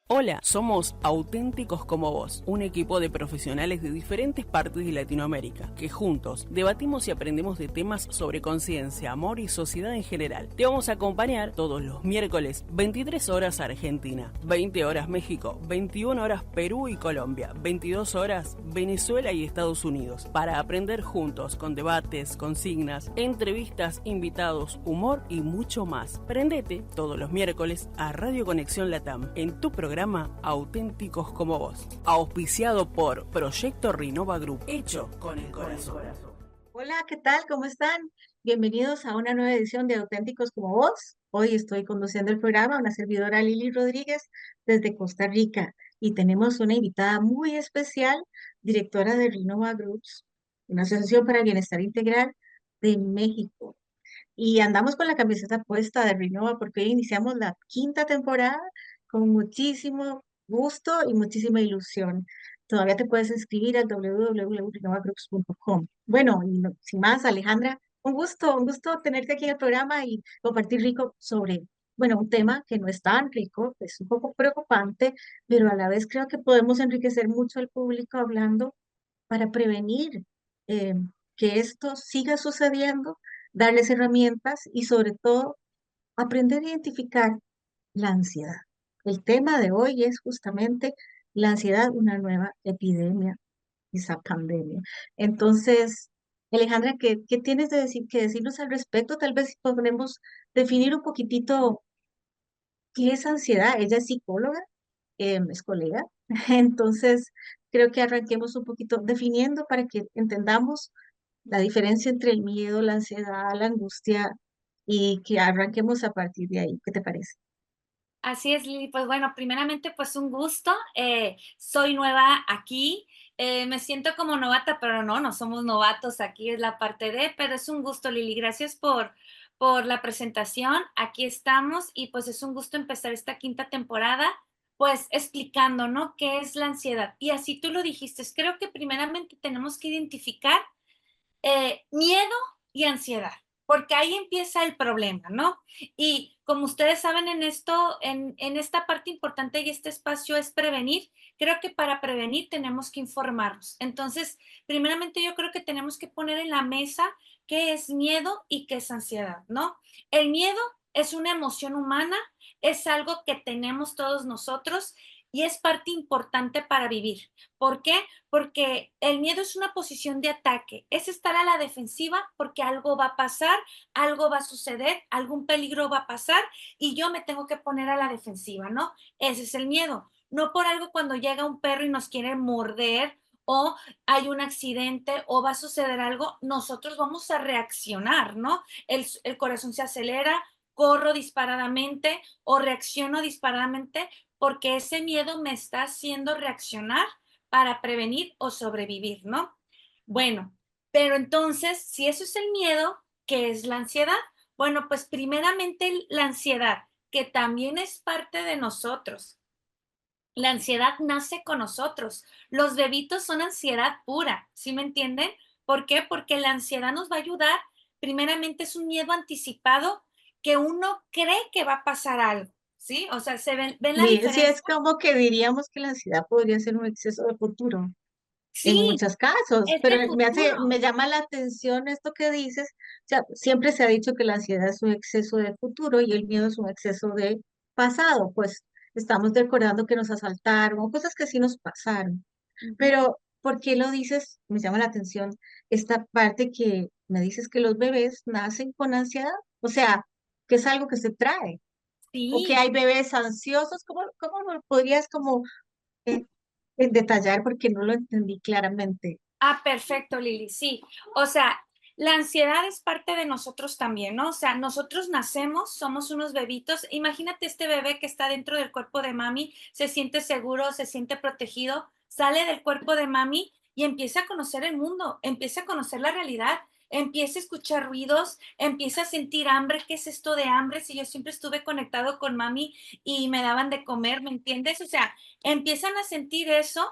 Hola, somos Auténticos como Vos, un equipo de profesionales de diferentes partes de Latinoamérica, que juntos debatimos y aprendemos de temas sobre conciencia, amor y sociedad en general. Te vamos a acompañar todos los miércoles, 23 horas Argentina, 20 horas México, 21 horas Perú y Colombia, 22 horas Venezuela y Estados Unidos, para aprender juntos con debates, consignas, entrevistas, invitados, humor y mucho más. Prendete todos los miércoles a Radio Conexión Latam, en tu programa Auténticos como Vos, auspiciado por Proyecto Rinova Group, hecho con el corazón. Hola, ¿qué tal? ¿Cómo están? Bienvenidos a una nueva edición de Auténticos como Vos. Hoy estoy conduciendo el programa, una servidora Lili Rodríguez desde Costa Rica y tenemos una invitada muy especial, directora de Renova Groups, una asociación para el bienestar integral de México. Y andamos con la camiseta puesta de Renova porque hoy iniciamos la quinta temporada con muchísimo gusto y muchísima ilusión. Todavía te puedes inscribir al www.renovagroups.com. Bueno, y sin más, Alejandra, un gusto tenerte aquí en el programa y compartir rico sobre, bueno, un tema que no es tan rico, es un poco preocupante, pero a la vez creo que podemos enriquecer mucho al público hablando para prevenir eh, que esto siga sucediendo, darles herramientas y sobre todo aprender a identificar la ansiedad. El tema de hoy es justamente la ansiedad, una nueva epidemia, esa pandemia. Entonces, Alejandra, ¿qué tienes que decirnos al respecto? Tal vez podemos definir un poquitito qué es ansiedad. Ella es psicóloga, es colega. Entonces, creo que arranquemos un poquito definiendo para que entendamos la diferencia entre el miedo, la ansiedad, la angustia y que arranquemos a partir de ahí. ¿Qué te parece? Así es, Lili. Pues bueno, primeramente, pues un gusto. Soy nueva aquí. Me siento como novata, pero no, no somos novatos. Aquí es la parte de, pero es un gusto, Lili. Gracias por la presentación. Aquí estamos y pues es un gusto empezar esta quinta temporada, pues explicando, ¿no? ¿Qué es la ansiedad? Y así tú lo dijiste. Creo que primeramente tenemos que identificar miedo y ansiedad, porque ahí empieza el problema, ¿no? Y como ustedes saben en esto, en esta parte importante y este espacio es prevenir, creo que para prevenir tenemos que informarnos. Entonces, primeramente yo creo que tenemos que poner en la mesa qué es miedo y qué es ansiedad, ¿no? El miedo es una emoción humana, es algo que tenemos todos nosotros y es parte importante para vivir. ¿Por qué? Porque el miedo es una posición de ataque, es estar a la defensiva porque algo va a pasar, algo va a suceder, algún peligro va a pasar y yo me tengo que poner a la defensiva, ¿no? Ese es el miedo. No por algo cuando llega un perro y nos quiere morder o hay un accidente o va a suceder algo, nosotros vamos a reaccionar, ¿no? El corazón se acelera, corro disparadamente o reacciono disparadamente porque ese miedo me está haciendo reaccionar para prevenir o sobrevivir, ¿no? Bueno, pero entonces, si eso es el miedo, ¿qué es la ansiedad? Bueno, pues primeramente la ansiedad, que también es parte de nosotros. La ansiedad nace con nosotros. Los bebitos son ansiedad pura, ¿sí me entienden? ¿Por qué? Porque la ansiedad nos va a ayudar. Primeramente es un miedo anticipado que uno cree que va a pasar algo, ¿sí? O sea, ven la Sí, diferencia. es como que diríamos que la ansiedad podría ser un exceso de futuro en Sí, muchos casos, es pero el futuro. me llama la atención esto que dices. O sea, siempre se ha dicho que la ansiedad es un exceso de futuro y el miedo es un exceso de pasado, pues estamos recordando que nos asaltaron o cosas que sí nos pasaron. Ujú. Pero, ¿por qué lo dices? Me llama la atención esta parte que me dices que los bebés nacen con ansiedad, o sea, que es algo que se trae, o que Sí. hay bebés ansiosos. ¿Cómo lo podrías como eh, detallar porque no lo entendí claramente? Ah, perfecto, Lili, sí. O sea, la ansiedad es parte de nosotros también, ¿no? O sea, nosotros nacemos, somos unos bebitos. Imagínate este bebé que está dentro del cuerpo de mami, se siente seguro, se siente protegido, sale del cuerpo de mami y empieza a conocer el mundo, empieza a conocer la realidad, empieza a escuchar ruidos, empieza a sentir hambre. ¿Qué es esto de hambre? Si yo siempre estuve conectado con mami y me daban de comer, ¿me entiendes? O sea, empiezan a sentir eso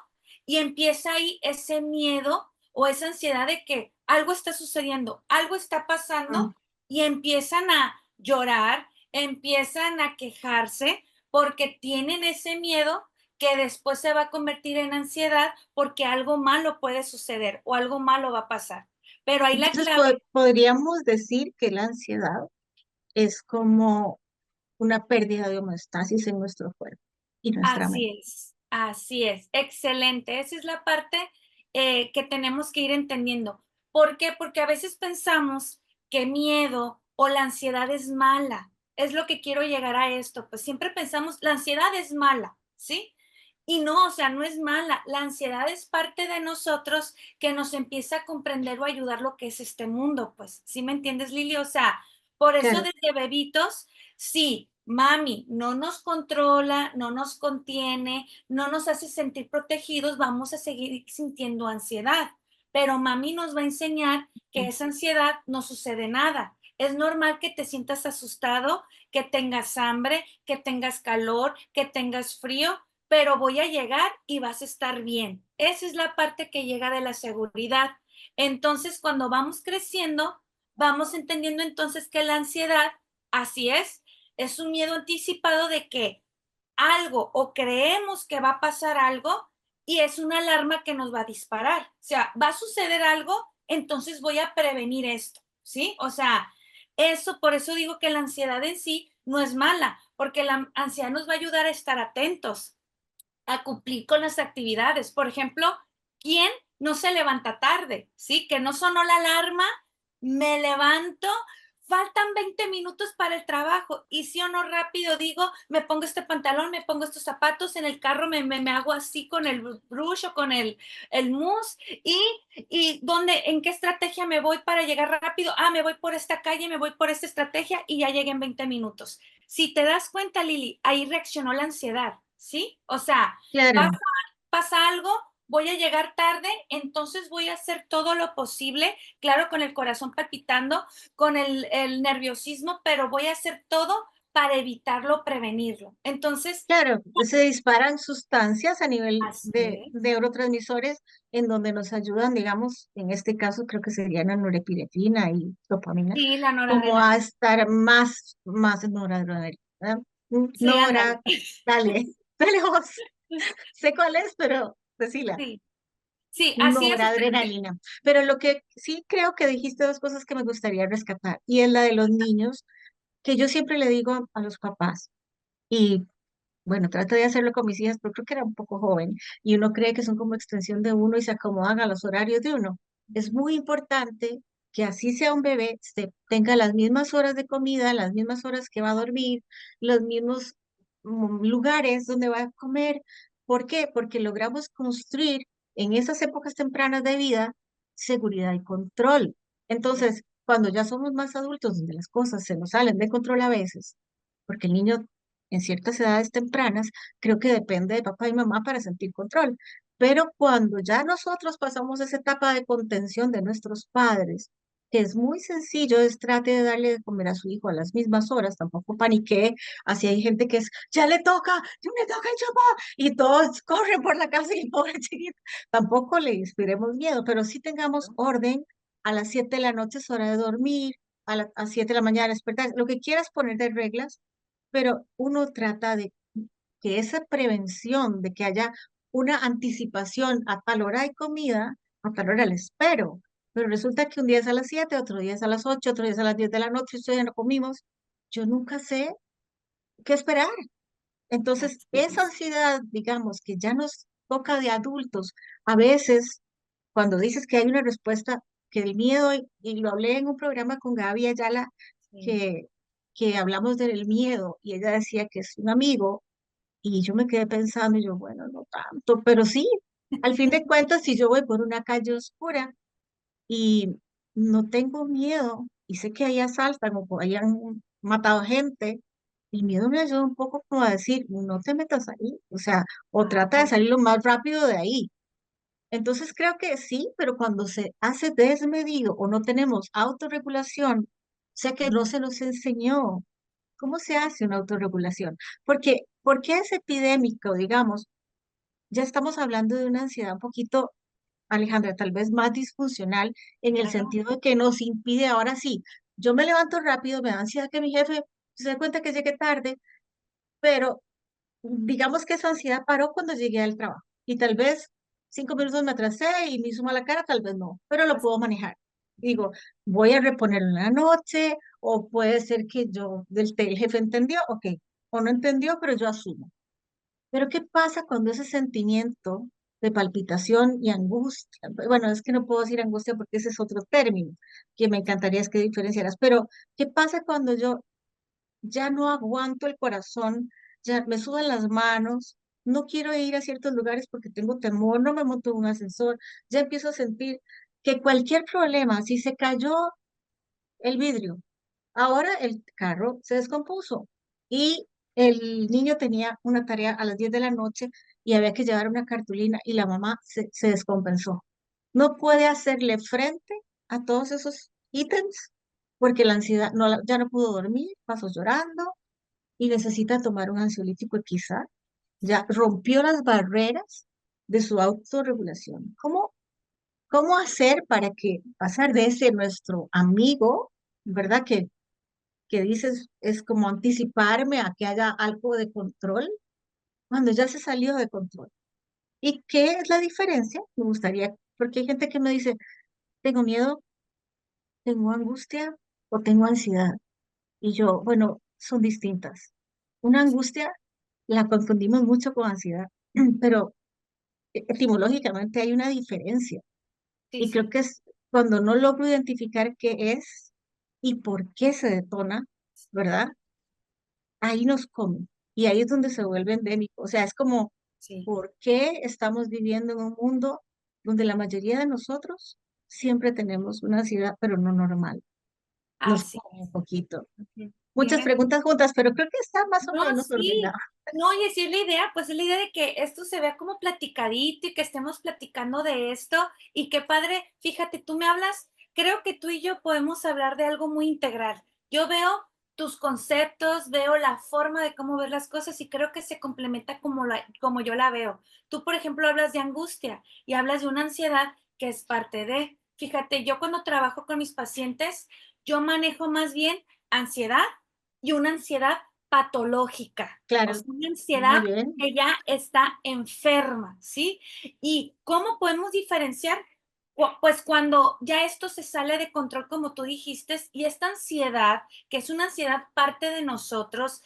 y empieza ahí ese miedo o esa ansiedad de que algo está sucediendo, algo está Ah, pasando y empiezan a llorar, empiezan a quejarse porque tienen ese miedo que después se va a convertir en ansiedad porque algo malo puede suceder o algo malo va a pasar. Pero ahí la Entonces clave, podríamos decir que la ansiedad es como una pérdida de homeostasis en nuestro cuerpo y nuestra mente. así es, excelente. Esa es la parte que tenemos que ir entendiendo. ¿Por qué? Porque a veces pensamos que miedo o la ansiedad es mala. Es lo que quiero llegar a esto. Pues siempre pensamos, la ansiedad es mala, ¿sí? Y no, o sea, no es mala. La ansiedad es parte de nosotros que nos empieza a comprender o ayudar lo que es este mundo, pues. ¿Sí me entiendes, Lili? O sea, por eso Claro, desde bebitos, sí, mami no nos controla, no nos contiene, no nos hace sentir protegidos, vamos a seguir sintiendo ansiedad. Pero mami nos va a enseñar que esa ansiedad no sucede nada. Es normal que te sientas asustado, que tengas hambre, que tengas calor, que tengas frío, pero voy a llegar y vas a estar bien. Esa es la parte que llega de la seguridad. Entonces, cuando vamos creciendo, vamos entendiendo entonces que la ansiedad, así es un miedo anticipado de que algo o creemos que va a pasar algo y es una alarma que nos va a disparar. O sea, va a suceder algo, entonces voy a prevenir esto, ¿sí? O sea, eso, por eso digo que la ansiedad en sí no es mala, porque la ansiedad nos va a ayudar a estar atentos, a cumplir con las actividades. Por ejemplo, ¿quién no se levanta tarde? ¿Sí? Que no sonó la alarma, me levanto, faltan 20 minutos para el trabajo y sí o no rápido digo, me pongo este pantalón, me pongo estos zapatos, en el carro me hago así con el brush o con el mousse y ¿dónde, en qué estrategia me voy para llegar rápido? Ah, me voy por esta calle, me voy por esta estrategia y ya llegué en 20 minutos. Si te das cuenta, Lili, ahí reaccionó la ansiedad, ¿sí? O sea, pasa, claro. pasa algo, voy a llegar tarde, entonces voy a hacer todo lo posible, claro, con el corazón palpitando, con el nerviosismo, pero voy a hacer todo para evitarlo, prevenirlo. Entonces, Claro, se disparan sustancias a nivel así es. de neurotransmisores en donde nos ayudan, digamos, en este caso creo que serían la norepinefrina y dopamina, Sí, la como a noradrenalina. estar más noradrenalina, ¿verdad? Sí, ándale. Nora, dale, dale vos, sé cuál es, pero decila, Sí, sí, así es. noradrenalina. Pero lo que sí creo que dijiste dos cosas que me gustaría rescatar, y es la de los niños, que yo siempre le digo a los papás, y bueno, trato de hacerlo con mis hijas, pero creo que era un poco joven y uno cree que son como extensión de uno y se acomodan a los horarios de uno. Es muy importante que así sea un bebé, tenga las mismas horas de comida, las mismas horas que va a dormir, los mismos lugares donde va a comer. ¿Por qué? Porque logramos construir en esas épocas tempranas de vida seguridad y control. Entonces, cuando ya somos más adultos, donde las cosas se nos salen de control a veces, porque el niño en ciertas edades tempranas, creo que depende de papá y mamá para sentir control. Pero cuando ya nosotros pasamos esa etapa de contención de nuestros padres, que es muy sencillo, es trate de darle de comer a su hijo a las mismas horas, tampoco paniquee, así hay gente que es, ya me toca el chapá, y todos corren por la casa y el pobre chiquito, tampoco le inspiremos miedo, pero sí tengamos orden, a las 7 de la noche es hora de dormir, a 7 de la mañana despertar, lo que quieras poner de reglas, pero uno trata de que esa prevención, de que haya una anticipación, a tal hora hay comida, a tal hora la espero, pero resulta que un día es a las 7, otro día es a las 8, otro día es a las 10 de la noche, esto ya no comimos, yo nunca sé qué esperar. Entonces, Así esa es. ansiedad, digamos, que ya nos toca de adultos, a veces cuando dices que hay una respuesta, que el miedo, y lo hablé en un programa con Gaby Ayala, Sí. que, que hablamos del miedo, y ella decía que es un amigo, y yo me quedé pensando, y yo, bueno, no tanto, pero sí, al fin de cuentas, si yo voy por una calle oscura y no tengo miedo, y sé que ahí asaltan o hayan matado gente, el miedo me ayuda un poco como a decir, no te metas ahí, o sea, o Ah, trata de salir lo más rápido de ahí. Entonces creo que sí, pero cuando se hace desmedido o no tenemos autorregulación, o sea que no se nos enseñó cómo se hace una autorregulación. ¿Por qué es epidémico, digamos? Ya estamos hablando de una ansiedad un poquito, Alejandra, tal vez más disfuncional en el claro. sentido de que nos impide ahora sí. Yo me levanto rápido, me da ansiedad que mi jefe se dé cuenta que llegue tarde, pero digamos que su ansiedad paró cuando llegué al trabajo y tal vez 5 minutos me atrasé y me hizo mala cara, tal vez no, pero lo puedo manejar. Digo, voy a reponerlo en la noche o puede ser que el jefe entendió, ok, o no entendió, pero yo asumo. Pero ¿qué pasa cuando ese sentimiento de palpitación y angustia, bueno, es que no puedo decir angustia porque ese es otro término que me encantaría es que diferenciaras, pero ¿qué pasa cuando yo ya no aguanto el corazón, ya me sudan las manos, no quiero ir a ciertos lugares porque tengo temor, no me monto en un ascensor, ya empiezo a sentir que cualquier problema, si se cayó el vidrio, ahora el carro se descompuso y el niño tenía una tarea a las 10 de la noche y había que llevar una cartulina y la mamá se descompensó. No puede hacerle frente a todos esos ítems porque la ansiedad ya no pudo dormir, pasó llorando y necesita tomar un ansiolítico y quizá ya rompió las barreras de su autorregulación. ¿Cómo hacer para que pasar de ese nuestro amigo, ¿verdad? Que dices es como anticiparme a que haya algo de control cuando ya se salió de control? ¿Y qué es la diferencia? Me gustaría, porque hay gente que me dice, tengo miedo, tengo angustia o tengo ansiedad. Y yo, bueno, son distintas. Una angustia la confundimos mucho con ansiedad, pero etimológicamente hay una diferencia. Sí, Y creo sí. que es cuando no logro identificar qué es y por qué se detona, ¿verdad? Ahí nos come. Y ahí es donde se vuelve endémico. O sea, es como, Sí. ¿por qué estamos viviendo en un mundo donde la mayoría de nosotros siempre tenemos una ansiedad, pero no normal? Nos Así come un es. poquito. Ujú. Muchas Tienes. preguntas juntas, pero creo que está más o No, menos sí. ordenada. No, y así es la idea, pues es la idea de que esto se vea como platicadito y que estemos platicando de esto. Y qué padre, fíjate, tú me hablas, creo que tú y yo podemos hablar de algo muy integral. Yo veo tus conceptos, veo la forma de cómo ver las cosas y creo que se complementa como yo la veo. Tú, por ejemplo, hablas de angustia y hablas de una ansiedad que es parte de. Fíjate, yo cuando trabajo con mis pacientes, yo manejo más bien ansiedad y una ansiedad patológica, o Claro, sea, una muy ansiedad bien. que ya está enferma, ¿sí? ¿Y cómo podemos diferenciar? Pues cuando ya esto se sale de control, como tú dijiste, y esta ansiedad, que es una ansiedad parte de nosotros,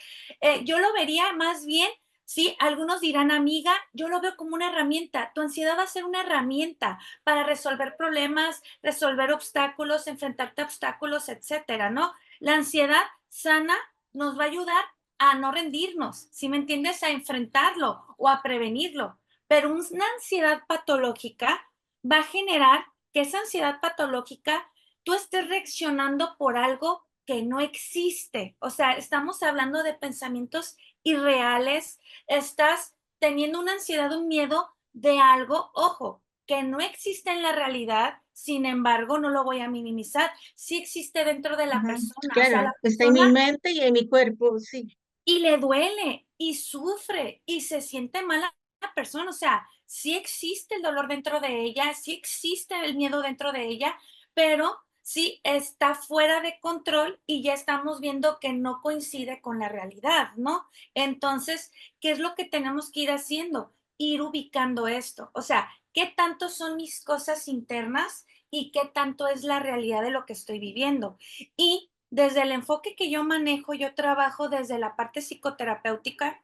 yo lo vería más bien, sí, algunos dirán, amiga, yo lo veo como una herramienta. Tu ansiedad va a ser una herramienta para resolver problemas, resolver obstáculos, enfrentarte a obstáculos, etcétera, ¿no? La ansiedad sana nos va a ayudar a no rendirnos, ¿sí me entiendes? A enfrentarlo o a prevenirlo. Pero una ansiedad patológica va a generar que esa ansiedad patológica tú estés reaccionando por algo que no existe. O sea, estamos hablando de pensamientos irreales, estás teniendo una ansiedad, un miedo de algo, ojo, que no existe en la realidad, sin embargo, no lo voy a minimizar, sí existe dentro de la Ujú. persona, o sea, Claro, la está en mi persona mente y en mi cuerpo, sí. y le duele y sufre y se siente mal la persona, o sea, sí existe el dolor dentro de ella, sí existe el miedo dentro de ella, pero sí está fuera de control y ya estamos viendo que no coincide con la realidad, ¿no? Entonces, ¿qué es lo que tenemos que ir haciendo? Ir ubicando esto, o sea, ¿qué tanto son mis cosas internas y qué tanto es la realidad de lo que estoy viviendo? Y desde el enfoque que yo manejo, yo trabajo desde la parte psicoterapéutica.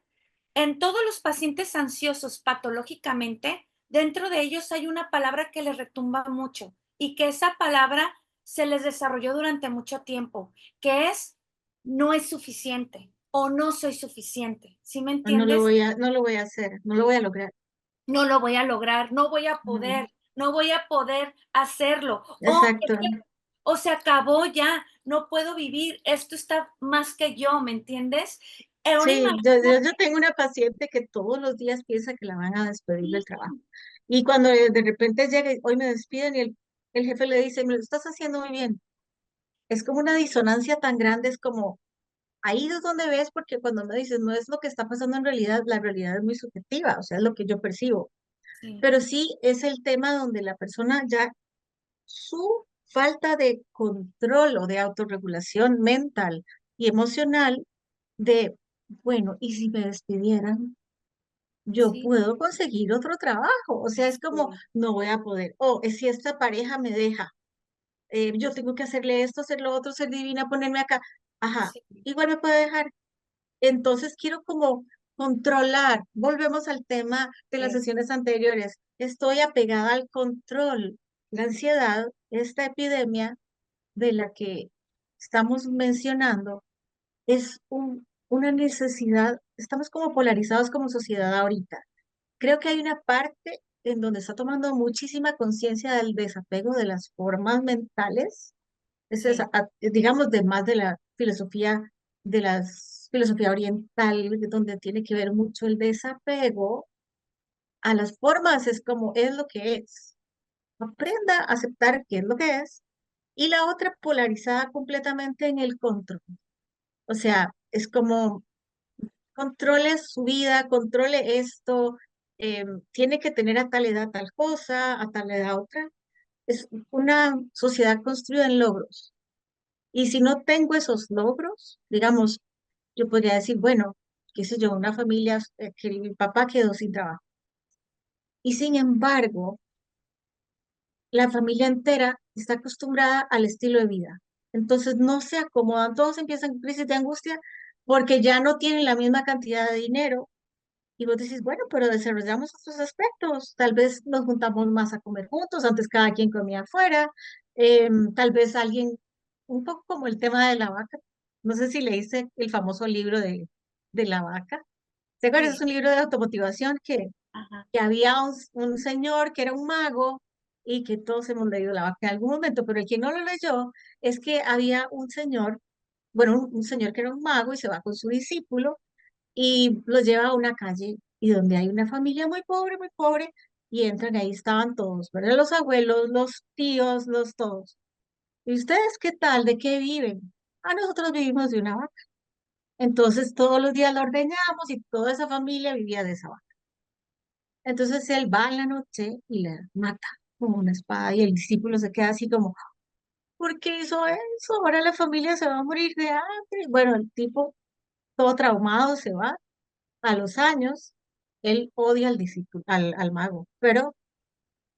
En todos los pacientes ansiosos patológicamente, dentro de ellos hay una palabra que les retumba mucho y que esa palabra se les desarrolló durante mucho tiempo, que es no es suficiente o no soy suficiente. ¿Sí me entiendes? No lo voy a hacer, no lo voy a lograr. No lo voy a lograr, no voy a Ujú. poder, no voy a poder hacerlo. O Exacto. o se acabó ya, no puedo vivir, esto está más que yo, ¿me entiendes? Ahora Sí, yo imagínate, tengo una paciente que todos los días piensa que la van a despedir del sí, trabajo. Y cuando de repente llega, hoy me despiden y el jefe le dice, me lo estás haciendo muy bien. Es como una disonancia tan grande, es como, ahí es donde ves, porque cuando me dices, no es lo que está pasando en realidad, la realidad es muy subjetiva, o sea, es lo que yo percibo. sí, Pero sí es el tema donde la persona ya, su falta de control o de autorregulación mental y emocional de, bueno, ¿y si me despidieran? yo Sí, puedo conseguir otro trabajo. O sea, es como, sí, no voy a poder. O es si esta pareja me deja, yo tengo que hacerle esto, hacer lo otro, ser divina, ponerme acá. Ajá, sí, igual me puede dejar. Entonces quiero como controlar. Volvemos al tema de las es, sesiones anteriores. Estoy apegada al control. La ansiedad, esta epidemia de la que estamos mencionando, es una necesidad. Estamos como polarizados como sociedad ahorita. Creo que hay una parte en donde está tomando muchísima conciencia del desapego de las formas mentales, sí, digamos, de más de las filosofía oriental, donde tiene que ver mucho el desapego a las formas, es como es lo que es. Aprenda a aceptar qué es lo que es. Y la otra polarizada completamente en el control. O sea, es como controle su vida, controle esto, tiene que tener a tal edad tal cosa, a tal edad otra. Es una sociedad construida en logros. Y si no tengo esos logros, digamos, yo podría decir, bueno, qué sé yo, una familia que mi papá quedó sin trabajo. Y sin embargo, la familia entera está acostumbrada al estilo de vida. Entonces no se acomodan, todos empiezan con crisis de angustia porque ya no tienen la misma cantidad de dinero. Y vos decís, bueno, pero desarrollamos otros aspectos. Tal vez nos juntamos más a comer juntos, antes cada quien comía afuera. Tal vez alguien, un poco como el tema de la vaca. No sé si leíste el famoso libro de la vaca. ¿Te acuerdas? Es sí, un libro de automotivación ajá, que había un señor que era un mago y que todos hemos leído la vaca en algún momento, pero el que no lo leyó es que había un señor, bueno, un señor que era un mago y se va con su discípulo y los lleva a una calle y donde hay una familia muy pobre, y entran, ahí estaban todos, ¿verdad? Los abuelos, los tíos, los todos. ¿Y ustedes qué tal? ¿De qué viven? Ah, nosotros vivimos de una vaca. Entonces todos los días la ordeñamos y toda esa familia vivía de esa vaca. Entonces él va en la noche y la mata con una espada y el discípulo se queda así como, ¿por qué hizo eso? Ahora la familia se va a morir de hambre. Bueno, el tipo todo traumado se va. A los años, él odia al discípulo, al mago, pero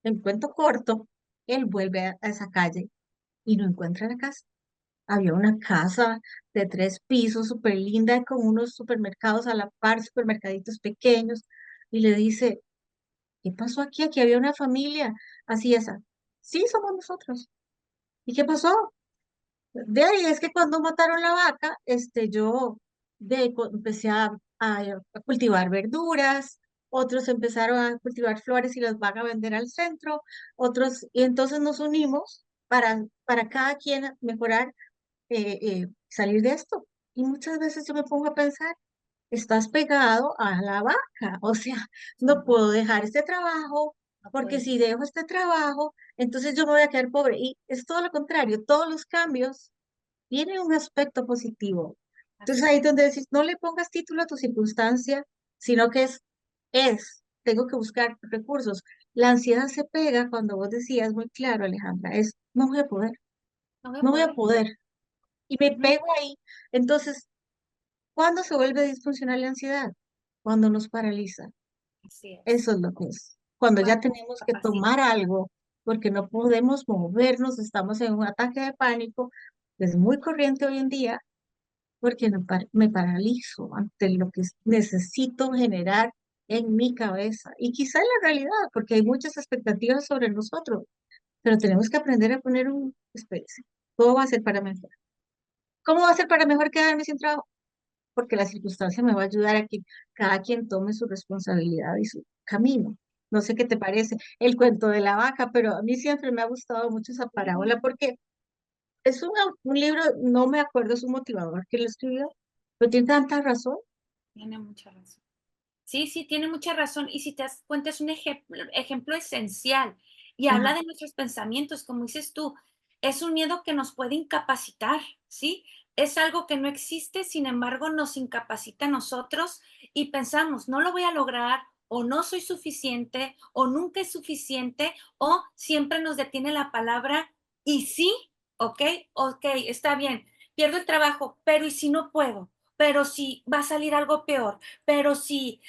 en cuento corto, él vuelve a esa calle y no encuentra la casa. Había una casa de 3 pisos, súper linda, con unos supermercados a la par, supermercaditos pequeños, y le dice, ¿qué pasó aquí? Aquí había una familia, así esa. Sí, somos nosotros. ¿Y qué pasó? De ahí es que cuando mataron la vaca, yo empecé a cultivar verduras, otros empezaron a cultivar flores y las van a vender al centro, otros, y entonces nos unimos para cada quien mejorar, salir de esto. Y muchas veces yo me pongo a pensar, estás pegado a la vaca, o sea, no sí, puedo dejar este trabajo, no porque puede, si dejo este trabajo, entonces yo me voy a quedar pobre. Y es todo lo contrario, todos los cambios tiene un aspecto positivo. Entonces así ahí es. es donde decís, no le pongas título a tu circunstancia, sino que tengo que buscar recursos. La ansiedad se pega cuando vos decías muy claro, Alejandra, no voy a poder, No voy a no voy a poder. poder. Y me Ujú, pego ahí. Entonces, ¿cuándo se vuelve disfuncional la ansiedad? Cuando nos paraliza. así es. Eso es lo que es. Cuando ya Cuando nos tenemos que capacita. tomar algo, porque no podemos movernos, estamos en un ataque de pánico, es muy corriente hoy en día porque me paralizo ante lo que necesito generar en mi cabeza. Y quizá en la realidad, porque hay muchas expectativas sobre nosotros, pero tenemos que aprender a poner espérense, todo va a ser para mejor. ¿Cómo va a ser para mejor quedarme sin trabajo? Porque la circunstancia me va a ayudar a que cada quien tome su responsabilidad y su camino. No sé qué te parece el cuento de la vaca, pero a mí siempre me ha gustado mucho esa Sí, parábola porque es un libro, no me acuerdo su motivador que lo escribió, pero tiene tanta razón. tiene mucha razón. Sí, sí, tiene mucha razón. Y si te das cuenta, es un ejemplo esencial y habla Ajá, de nuestros pensamientos, como dices tú. Es un miedo que nos puede incapacitar, ¿sí? Es algo que no existe, sin embargo, nos incapacita a nosotros y pensamos, no lo voy a lograr, o no soy suficiente, o nunca es suficiente, o siempre nos detiene la palabra y sí, ok, ok, está bien, pierdo el trabajo, pero ¿y si no puedo? pero si va a salir algo peor, pero si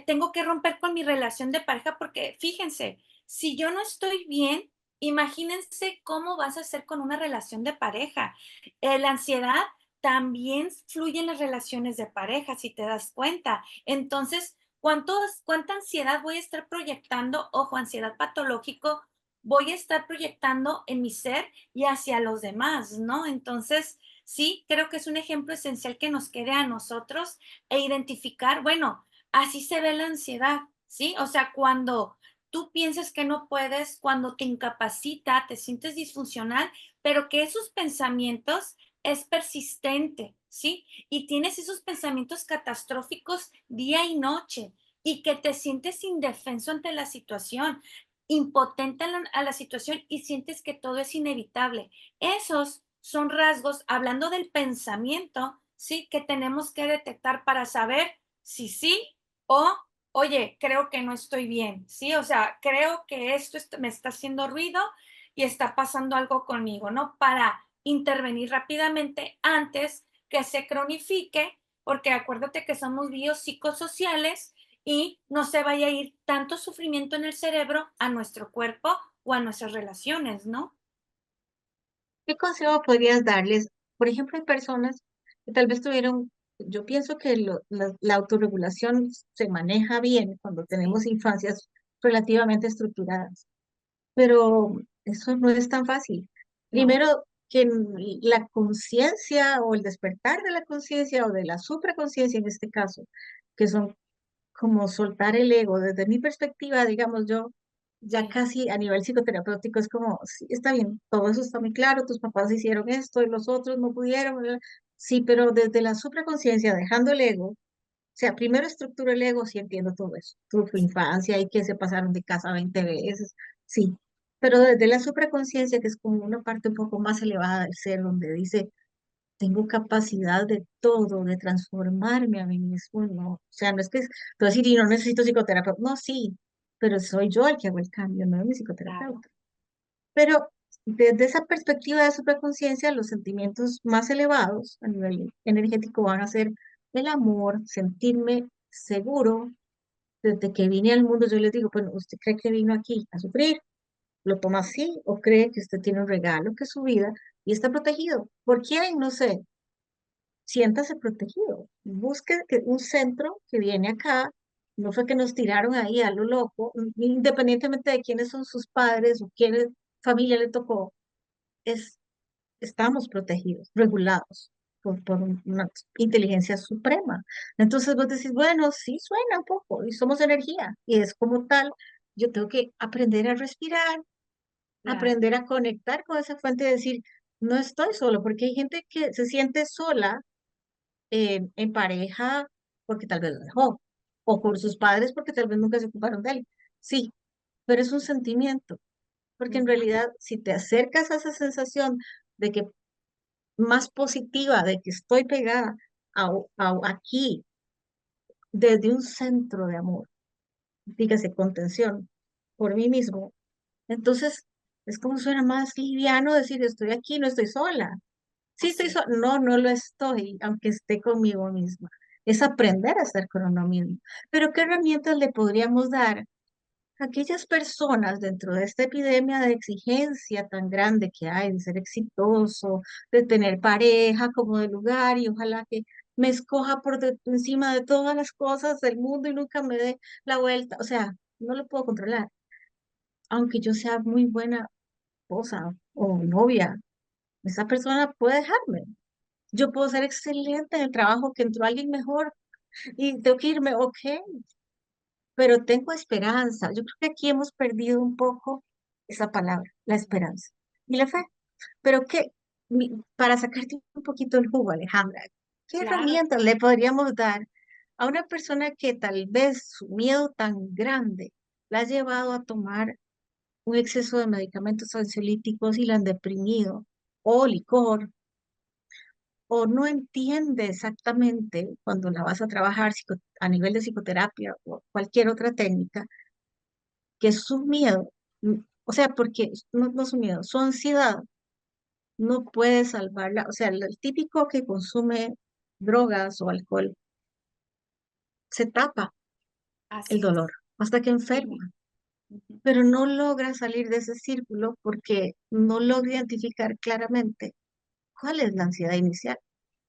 tengo que romper con mi relación de pareja, porque fíjense, si yo no estoy bien, imagínense cómo vas a hacer con una relación de pareja. La ansiedad también fluye en las relaciones de pareja, si te das cuenta. Entonces, ¿cuánta ansiedad voy a estar proyectando? Ojo, ansiedad patológico, voy a estar proyectando en mi ser y hacia los demás, ¿no? Entonces, sí, creo que es un ejemplo esencial que nos quede a nosotros e identificar, bueno, así se ve la ansiedad, ¿sí? O sea, cuando tú piensas que no puedes, cuando te incapacita, te sientes disfuncional, pero que esos pensamientos es persistente, ¿sí? Y tienes esos pensamientos catastróficos día y noche y que te sientes indefenso ante la situación, impotente a la situación y sientes que todo es inevitable. Esos son rasgos, hablando del pensamiento, ¿sí? Que tenemos que detectar para saber si sí o, oye, creo que no estoy bien, ¿sí? O sea, creo que me está haciendo ruido y está pasando algo conmigo, ¿no? Para intervenir rápidamente antes que se cronifique, porque acuérdate que somos biopsicosociales y no se vaya a ir tanto sufrimiento en el cerebro a nuestro cuerpo o a nuestras relaciones, ¿no? ¿Qué consejo podrías darles? Por ejemplo, hay personas que tal vez tuvieron, yo pienso que la autorregulación se maneja bien cuando Sí, tenemos infancias relativamente estructuradas, pero eso no es tan fácil. no, Primero, que la conciencia o el despertar de la conciencia o de la supraconciencia en este caso, que son como soltar el ego. Desde mi perspectiva, digamos, yo ya sí, casi a nivel psicoterapéutico es como, sí, está bien, todo eso está muy claro, tus papás hicieron esto y los otros no pudieron, ¿verdad? Sí, pero desde la supraconciencia, dejando el ego, o sea, primero estructura el ego, sí entiendo todo eso, tu infancia y que se pasaron de casa 20 veces, sí, pero desde la supraconciencia, que es como una parte un poco más elevada del ser, donde dice, tengo capacidad de todo, de transformarme a mí mismo, no, o sea, no es que tú decir, y no necesito psicoterapeuta, no, sí, pero soy yo el que hago el cambio, no es mi claro, psicoterapeuta. Pero desde esa perspectiva de superconciencia, los sentimientos más elevados a nivel energético van a ser el amor, sentirme seguro. Desde que vine al mundo, yo les digo, bueno, ¿usted cree que vino aquí a sufrir? ¿Lo toma así? ¿O cree que usted tiene un regalo, que es su vida, y está protegido? ¿Por quién? No sé, siéntase protegido. Busque un centro que viene acá. No fue que nos tiraron ahí a lo loco, independientemente de quiénes son sus padres o quiénes familia le tocó, es, estamos protegidos, regulados por una inteligencia suprema. Entonces vos decís, bueno, sí suena un poco y somos energía y es como tal, yo tengo que aprender a respirar, claro, aprender a conectar con esa fuente y decir, no estoy solo, porque hay gente que se siente sola en pareja porque tal vez lo dejó, o por sus padres porque tal vez nunca se ocuparon de él. Sí, pero es un sentimiento, porque en ujú, realidad si te acercas a esa sensación de que más positiva, de que estoy pegada aquí desde un centro de amor, dígase contención por mí mismo, entonces es como suena más liviano decir estoy aquí, no estoy sola. Sí, estoy así, sola. No, no lo estoy, aunque esté conmigo misma. Es aprender a estar con uno mismo. Pero ¿qué herramientas le podríamos dar a aquellas personas dentro de esta epidemia de exigencia tan grande que hay, de ser exitoso, de tener pareja como de lugar y ojalá que me escoja encima de todas las cosas del mundo y nunca me dé la vuelta? O sea, no lo puedo controlar. Aunque yo sea muy buena esposa o novia, esa persona puede dejarme. Yo puedo ser excelente en el trabajo, que entró alguien mejor y tengo que irme, ok, pero tengo esperanza. Yo creo que aquí hemos perdido un poco esa palabra, la esperanza y la fe. Pero que, para sacarte un poquito el jugo, Alejandra, ¿qué claro. herramientas le podríamos dar a una persona que tal vez su miedo tan grande la ha llevado a tomar un exceso de medicamentos ansiolíticos y la han deprimido, o licor, o no entiende exactamente cuando la vas a trabajar a nivel de psicoterapia o cualquier otra técnica, que su miedo, o sea, porque no su miedo, su ansiedad no puede salvarla, o sea, el típico que consume drogas o alcohol, se tapa el Así es. dolor hasta que Sí. enferma, Ujú. pero no logra salir de ese círculo porque no logra identificar claramente cuál es la ansiedad inicial,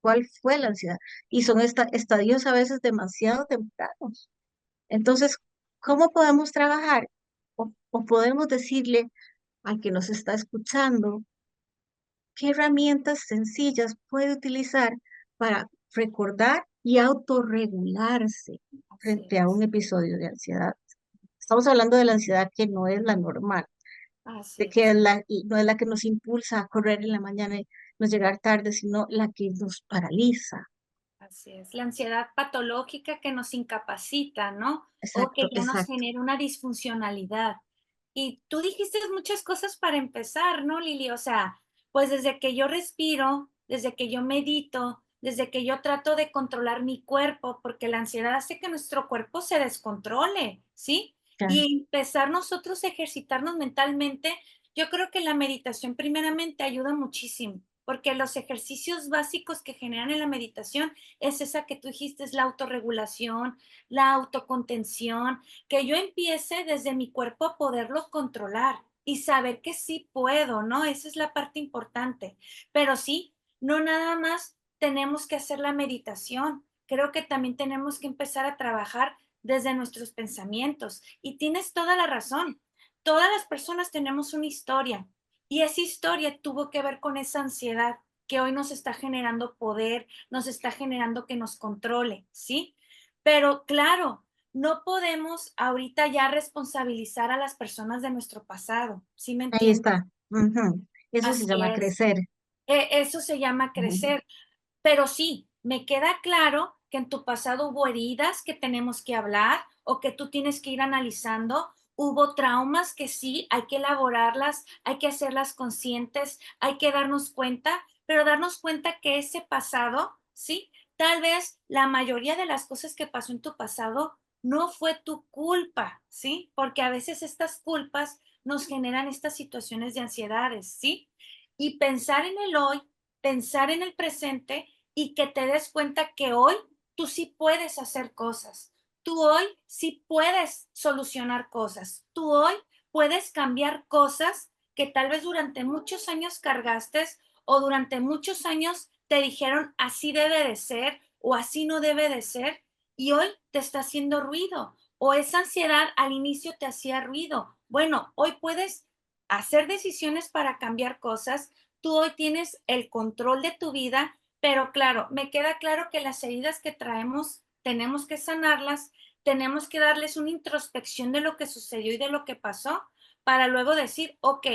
cuál fue la ansiedad. Y son estadios a veces demasiado tempranos. Entonces, ¿cómo podemos trabajar? O podemos decirle al que nos está escuchando qué herramientas sencillas puede utilizar para recordar y autorregularse Así frente a un es. episodio de ansiedad. Estamos hablando de la ansiedad que no es la normal, Así de que es. no es la que nos impulsa a correr en la mañana y nos llegar tarde, sino la que nos paraliza. Así es, la ansiedad patológica que nos incapacita, ¿no? O que Exacto, ya nos exacto. genera una disfuncionalidad. Y tú dijiste muchas cosas para empezar, ¿no, Lili? O sea, pues desde que yo respiro, desde que yo medito, desde que yo trato de controlar mi cuerpo, porque la ansiedad hace que nuestro cuerpo se descontrole, ¿sí? Claro. Y empezar nosotros a ejercitarnos mentalmente, yo creo que la meditación primeramente ayuda muchísimo, porque los ejercicios básicos que generan en la meditación es esa que tú dijiste, es la autorregulación, la autocontención, que yo empiece desde mi cuerpo a poderlo controlar y saber que sí puedo, ¿no? Esa es la parte importante. Pero sí, no nada más tenemos que hacer la meditación. Creo que también tenemos que empezar a trabajar desde nuestros pensamientos. Y tienes toda la razón. Todas las personas tenemos una historia y esa historia tuvo que ver con esa ansiedad que hoy nos está generando poder, nos está generando que nos controle, ¿sí? Pero claro, no podemos ahorita ya responsabilizar a las personas de nuestro pasado, ¿sí me Ahí entiendes? está. Ujú. Eso se Así llama es. crecer. Eso se llama Ujú. crecer. Pero sí, me queda claro que en tu pasado hubo heridas que tenemos que hablar o que tú tienes que ir analizando. Hubo traumas que sí, hay que elaborarlas, hay que hacerlas conscientes, hay que darnos cuenta, pero darnos cuenta que ese pasado, sí, tal vez la mayoría de las cosas que pasó en tu pasado no fue tu culpa, ¿sí? Porque a veces estas culpas nos generan estas situaciones de ansiedades, ¿sí? Y pensar en el hoy, pensar en el presente y que te des cuenta que hoy tú sí puedes hacer cosas. Tú hoy sí puedes solucionar cosas. Tú hoy puedes cambiar cosas que tal vez durante muchos años cargaste o durante muchos años te dijeron así debe de ser o así no debe de ser y hoy te está haciendo ruido o esa ansiedad al inicio te hacía ruido. Bueno, hoy puedes hacer decisiones para cambiar cosas. Tú hoy tienes el control de tu vida, pero claro, me queda claro que las heridas que traemos tenemos que sanarlas, tenemos que darles una introspección de lo que sucedió y de lo que pasó para luego decir, ok,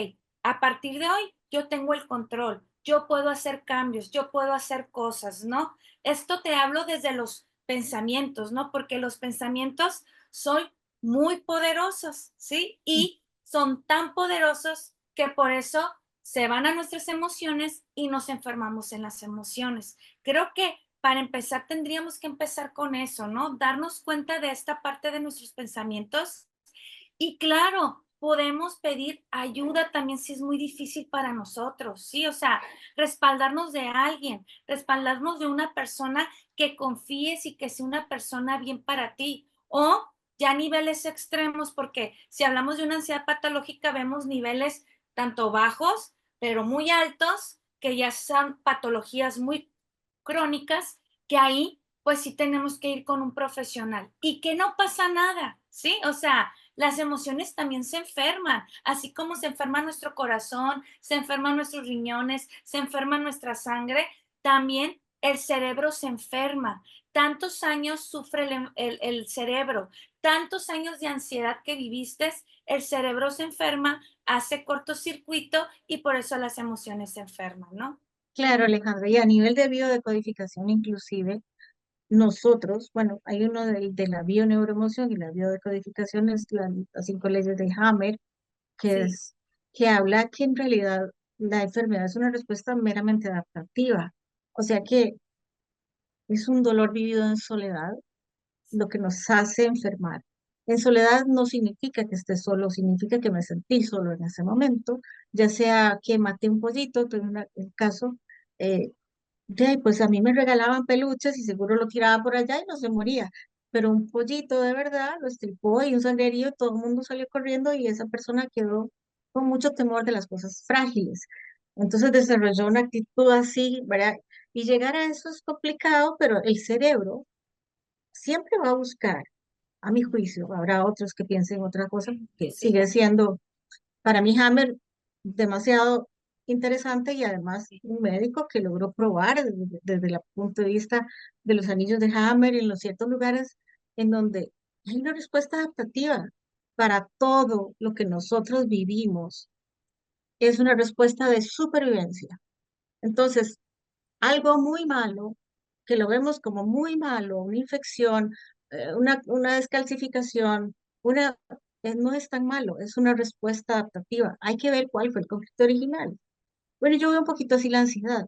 a partir de hoy yo tengo el control, yo puedo hacer cambios, yo puedo hacer cosas, ¿no? Esto te hablo desde los pensamientos, ¿no? Porque los pensamientos son muy poderosos, ¿sí? Y son tan poderosos que por eso se van a nuestras emociones y nos enfermamos en las emociones. Creo que para empezar tendríamos que empezar con eso, ¿no? Darnos cuenta de esta parte de nuestros pensamientos y claro, podemos pedir ayuda también si es muy difícil para nosotros, ¿sí? O sea, respaldarnos de alguien, respaldarnos de una persona que confíes y que sea una persona bien para ti. O ya niveles extremos, porque si hablamos de una ansiedad patológica, vemos niveles tanto bajos, pero muy altos, que ya son patologías muy crónicas, que ahí pues sí tenemos que ir con un profesional y que no pasa nada, ¿sí? O sea, las emociones también se enferman, así como se enferma nuestro corazón, se enferman nuestros riñones, se enferma nuestra sangre, también el cerebro se enferma. Tantos años sufre el cerebro, tantos años de ansiedad que viviste, el cerebro se enferma, hace cortocircuito y por eso las emociones se enferman, ¿no? Claro, Alejandro. Y a nivel de biodecodificación, inclusive, nosotros, bueno, hay uno de la bioneuroemoción y la biodecodificación es las 5 leyes de Hammer, que Sí, es, que habla que en realidad la enfermedad es una respuesta meramente adaptativa. O sea que es un dolor vivido en soledad lo que nos hace enfermar. En soledad no significa que esté solo, significa que me sentí solo en ese momento, ya sea que maté un pollito, tuve el caso, eh, Pues a mí me regalaban peluches y seguro lo tiraba por allá y no se moría. Pero un pollito de verdad lo estripó y un sangrerío, todo el mundo salió corriendo y esa persona quedó con mucho temor de las cosas frágiles. Entonces desarrolló una actitud así, ¿verdad? Y llegar a eso es complicado, pero el cerebro siempre va a buscar, a mi juicio, habrá otros que piensen otra cosa, que Sí, sigue siendo para mí, Hammer, demasiado interesante y además un médico que logró probar desde el punto de vista de los anillos de Hammer en los ciertos lugares en donde hay una respuesta adaptativa para todo lo que nosotros vivimos. Es una respuesta de supervivencia. Entonces, algo muy malo, que lo vemos como muy malo, una infección, una descalcificación, no es tan malo, es una respuesta adaptativa. Hay que ver cuál fue el conflicto original. Bueno, yo veo un poquito así la ansiedad.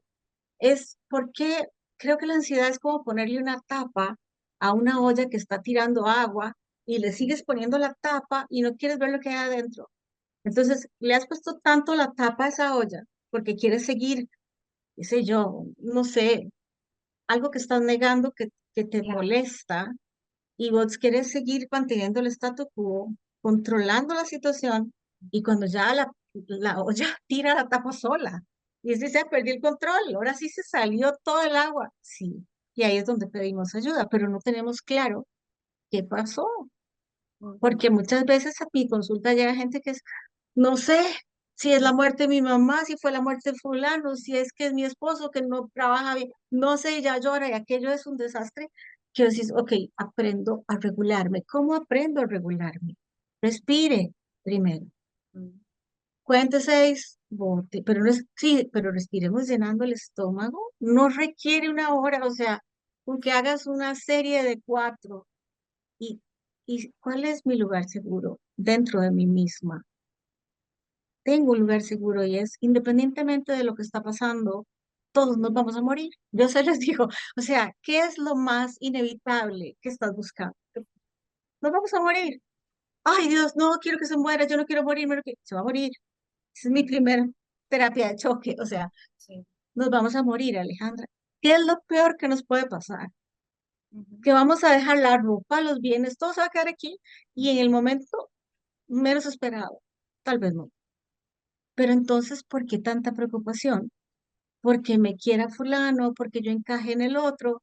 Es porque creo que la ansiedad es como ponerle una tapa a una olla que está tirando agua y le sigues poniendo la tapa y no quieres ver lo que hay adentro. Entonces, le has puesto tanto la tapa a esa olla porque quieres seguir, qué sé yo, no sé, algo que estás negando que te claro. molesta y vos querés seguir manteniendo el statu quo, controlando la situación y cuando ya la olla tira la tapa sola y así se perdió el control, ahora sí se salió todo el agua, sí, y ahí es donde pedimos ayuda, pero no tenemos claro qué pasó, Ujú. porque muchas veces a mi consulta llega gente que es, no sé si es la muerte de mi mamá, si fue la muerte de fulano, si es que es mi esposo que no trabaja bien, no sé, ya llora y aquello es un desastre. Que decís, ok, aprendo a regularme. ¿Cómo aprendo a regularme? Respire primero. Mm. Cuente seis, bote, pero no es, sí, pero respiremos llenando el estómago. No requiere una hora, o sea, con que hagas una serie de cuatro. ¿Y, y cuál es mi lugar seguro? Dentro de mí misma. Tengo un lugar seguro y es, independientemente de lo que está pasando, todos nos vamos a morir. Yo se les digo, o sea, ¿qué es lo más inevitable que estás buscando? Nos vamos a morir. Ay, Dios, no quiero que se muera, yo no quiero morirme, se va a morir. Esa es mi primera terapia de choque, o sea, Sí. nos vamos a morir, Alejandra. ¿Qué es lo peor que nos puede pasar? Ujú. Que vamos a dejar la ropa, los bienes, todo se va a quedar aquí y en el momento menos esperado, tal vez no. Pero entonces, ¿por qué tanta preocupación? Porque me quiera fulano, porque yo encaje en el otro.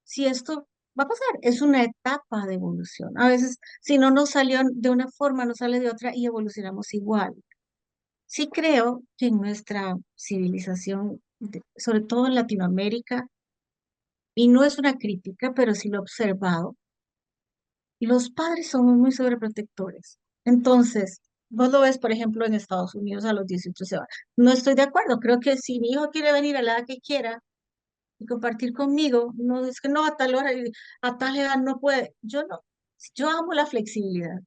Si esto va a pasar, es una etapa de evolución. A veces, si no nos salió de una forma, nos sale de otra y evolucionamos igual. Sí creo que en nuestra civilización, sobre todo en Latinoamérica, y no es una crítica, pero sí lo he observado, los padres somos muy sobreprotectores. Entonces, vos lo ves, por ejemplo, en Estados Unidos a los 18 se va. No estoy de acuerdo, creo que si mi hijo quiere venir a la edad que quiera, y compartir conmigo. No, es que no, a tal hora, y a tal edad no puede. Yo no, yo amo la flexibilidad.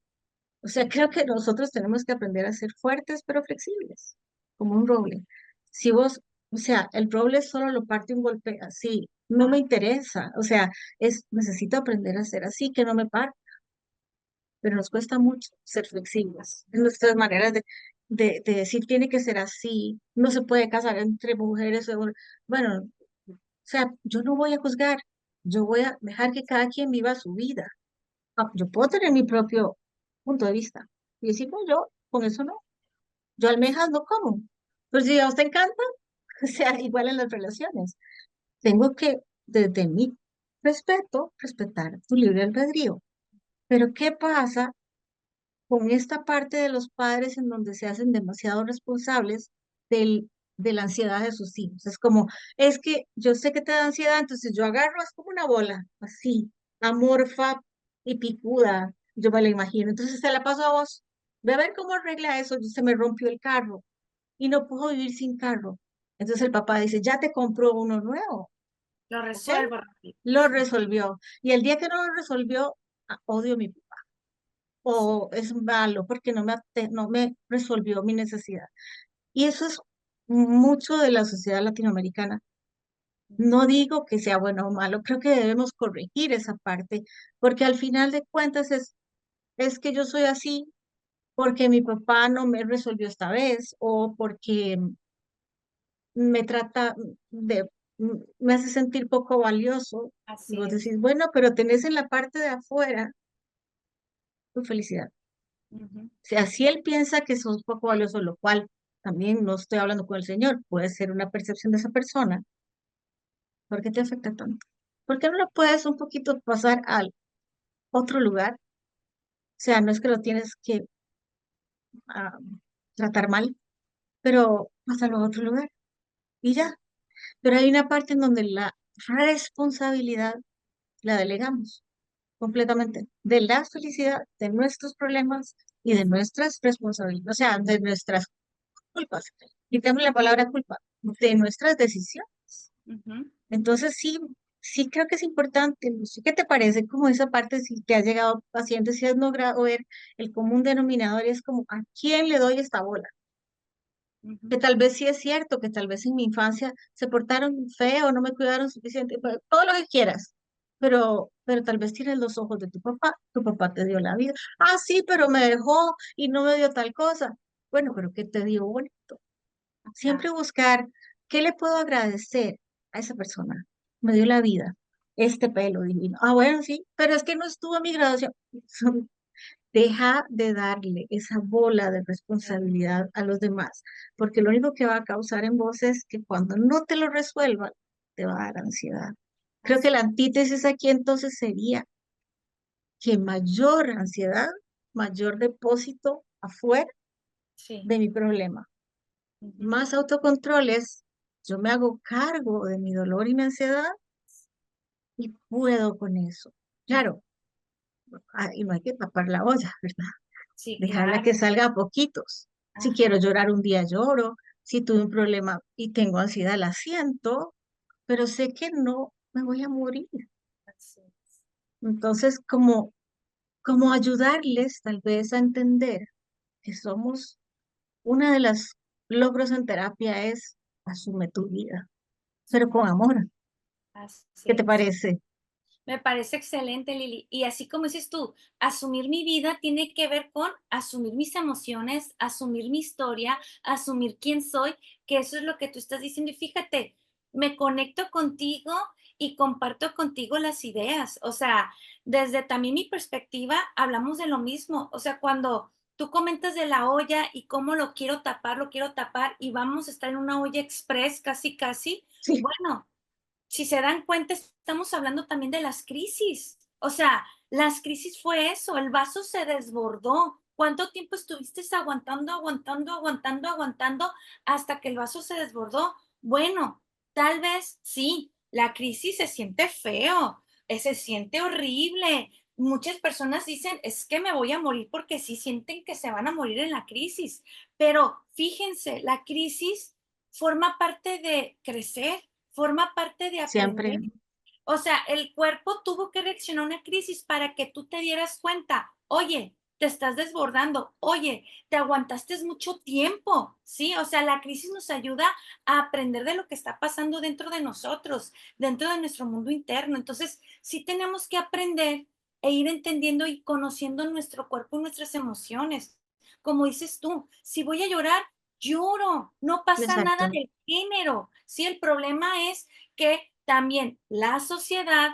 O sea, creo que nosotros tenemos que aprender a ser fuertes, pero flexibles, como un roble. Si vos, o sea, el roble solo lo parte un golpe así, no me interesa. O sea, necesito aprender a ser así, que no me parte, pero nos cuesta mucho ser flexibles en nuestras maneras de decir, tiene que ser así, no se puede casar entre mujeres. Bueno, o sea, yo no voy a juzgar, yo voy a dejar que cada quien viva su vida. Yo puedo tener mi propio punto de vista y decir, no, yo con eso no, yo almejas no como. Pero si a usted encanta, o sea, igual en las relaciones, tengo que, desde mi respeto, respetar tu libre albedrío. Pero ¿qué pasa con esta parte de los padres en donde se hacen demasiado responsables de la ansiedad de sus hijos? Es como, es que yo sé que te da ansiedad, entonces yo agarro, es como una bola, así, amorfa y picuda, yo me la imagino. Entonces se la paso a vos, ve a ver cómo arregla eso, se me rompió el carro y no puedo vivir sin carro. Entonces el papá dice, ya te compró uno nuevo, Lo ¿ok? resuelvo rápido. Lo resolvió. Y el día que no lo resolvió, odio a mi Sí. o es malo porque no me resolvió mi necesidad. Y eso es mucho de la sociedad latinoamericana. No digo que sea bueno o malo, creo que debemos corregir esa parte, porque al final de cuentas es que yo soy así porque mi papá no me resolvió esta vez o porque me trata de, me hace sentir poco valioso. Y Así vos es. decís, bueno, pero tenés en la parte de afuera tu felicidad. Ujú. O sea, si él piensa que sos poco valioso, lo cual también no estoy hablando con el Señor, puede ser una percepción de esa persona, ¿por qué te afecta tanto? ¿Por qué no lo puedes un poquito pasar al otro lugar? O sea, no es que lo tienes que ah, tratar mal, pero pásalo a otro lugar y ya. Pero hay una parte en donde la responsabilidad la delegamos completamente de la felicidad, de nuestros problemas y de nuestras responsabilidades, o sea, de nuestras culpas. Quitemos la palabra culpa, de nuestras decisiones. Ujú. Entonces, sí, sí creo que es importante. No sé qué te parece como esa parte, si te ha llegado pacientes, si has logrado ver el común denominador, y es como, ¿a quién le doy esta bola? Que Ujú. tal vez sí es cierto, que tal vez en mi infancia se portaron feo, no me cuidaron suficiente, todo lo que quieras, pero tal vez tienes los ojos de tu papá te dio la vida. Ah, sí, pero me dejó y no me dio tal cosa. Bueno, pero ¿qué te dio bonito? Siempre Exacto. buscar qué le puedo agradecer a esa persona. Me dio la vida, este pelo divino. Ah, bueno, sí, pero es que no estuvo en mi graduación. Deja de darle esa bola de responsabilidad a los demás, porque lo único que va a causar en vos es que cuando no te lo resuelvan, te va a dar ansiedad. Creo que Así. la antítesis aquí entonces sería que mayor ansiedad, mayor depósito afuera Sí. de mi problema. Ujú. Más autocontroles, yo me hago cargo de mi dolor y mi ansiedad y puedo con eso. Ujú. Claro, y no hay que tapar la olla, ¿verdad? Sí, Dejarla que claro. salga a poquitos. Si Ajá. quiero llorar un día lloro, si tuve un problema y tengo ansiedad la siento, pero sé que no me voy a morir. Así es. Entonces, como ayudarles tal vez a entender que somos, una de las logros en terapia es asume tu vida, pero con amor. Así ¿Qué te es. parece? Me parece excelente, Lili. Y así como dices tú, asumir mi vida tiene que ver con asumir mis emociones, asumir mi historia, asumir quién soy, que eso es lo que tú estás diciendo. Y fíjate, me conecto contigo y comparto contigo las ideas. O sea, desde también mi perspectiva, hablamos de lo mismo. O sea, cuando tú comentas de la olla y cómo lo quiero tapar y vamos a estar en una olla express casi, casi. Sí, Bueno, si se dan cuenta, estamos hablando también de las crisis. O sea, las crisis fue eso, el vaso se desbordó. ¿Cuánto tiempo estuviste aguantando, aguantando, aguantando, aguantando hasta que el vaso se desbordó? Bueno, tal vez sí, la crisis se siente feo, se siente horrible. Muchas personas dicen, es que me voy a morir porque sí sienten que se van a morir en la crisis. Pero fíjense, la crisis forma parte de crecer, forma parte de aprender. siempre, O sea, el cuerpo tuvo que reaccionar a una crisis para que tú te dieras cuenta, oye, te estás desbordando, oye, te aguantaste mucho tiempo, ¿sí? O sea, la crisis nos ayuda a aprender de lo que está pasando dentro de nosotros, dentro de nuestro mundo interno. Entonces, sí tenemos que aprender e ir entendiendo y conociendo nuestro cuerpo y nuestras emociones. Como dices tú, si voy a llorar, lloro, no pasa nada exacto. del género, ¿sí? El problema es que también la sociedad,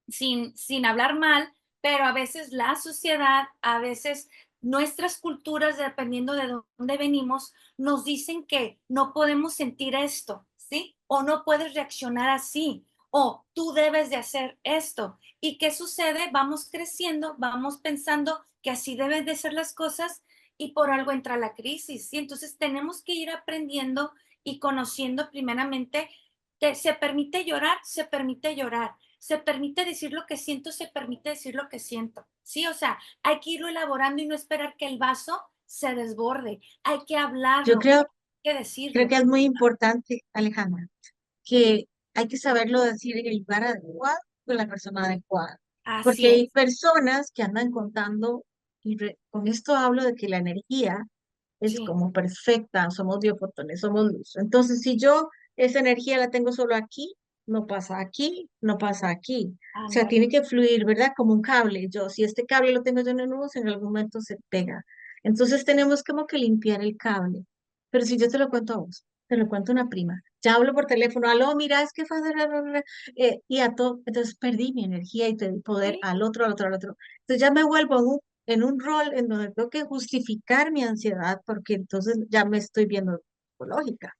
sin hablar mal, pero a veces la sociedad, a veces nuestras culturas, dependiendo de dónde venimos, nos dicen que no podemos sentir esto, ¿sí? O no puedes reaccionar así, o tú debes de hacer esto. ¿Y qué sucede? Vamos creciendo, vamos pensando que así deben de ser las cosas y por algo entra la crisis, ¿sí? Entonces tenemos que ir aprendiendo y conociendo primeramente que se permite llorar, se permite llorar, se permite decir lo que siento, se permite decir lo que siento, ¿sí? O sea, hay que irlo elaborando y no esperar que el vaso se desborde, hay que Yo hablarlo, creo, hay que creo decirlo. que es muy importante, Alejandra, que hay que saberlo decir en el lugar adecuado con la persona adecuada. Porque Así hay es, personas que andan contando, y con esto hablo de que la energía es sí, como perfecta, somos biofotones, somos luz. Entonces, si yo esa energía la tengo solo aquí, no pasa aquí, no pasa aquí. O sea, ándale, tiene que fluir, ¿verdad? Como un cable. Yo, si este cable lo tengo yo en el nudo, en algún momento se pega. Entonces tenemos como que limpiar el cable. Pero si yo te lo cuento a vos, te lo cuento a una prima, ya hablo por teléfono, aló, mira, es que y a todo, entonces perdí mi energía y el poder Sí, al otro, al otro, al otro. Entonces ya me vuelvo en un rol en donde tengo que justificar mi ansiedad porque entonces ya me estoy viendo lógica.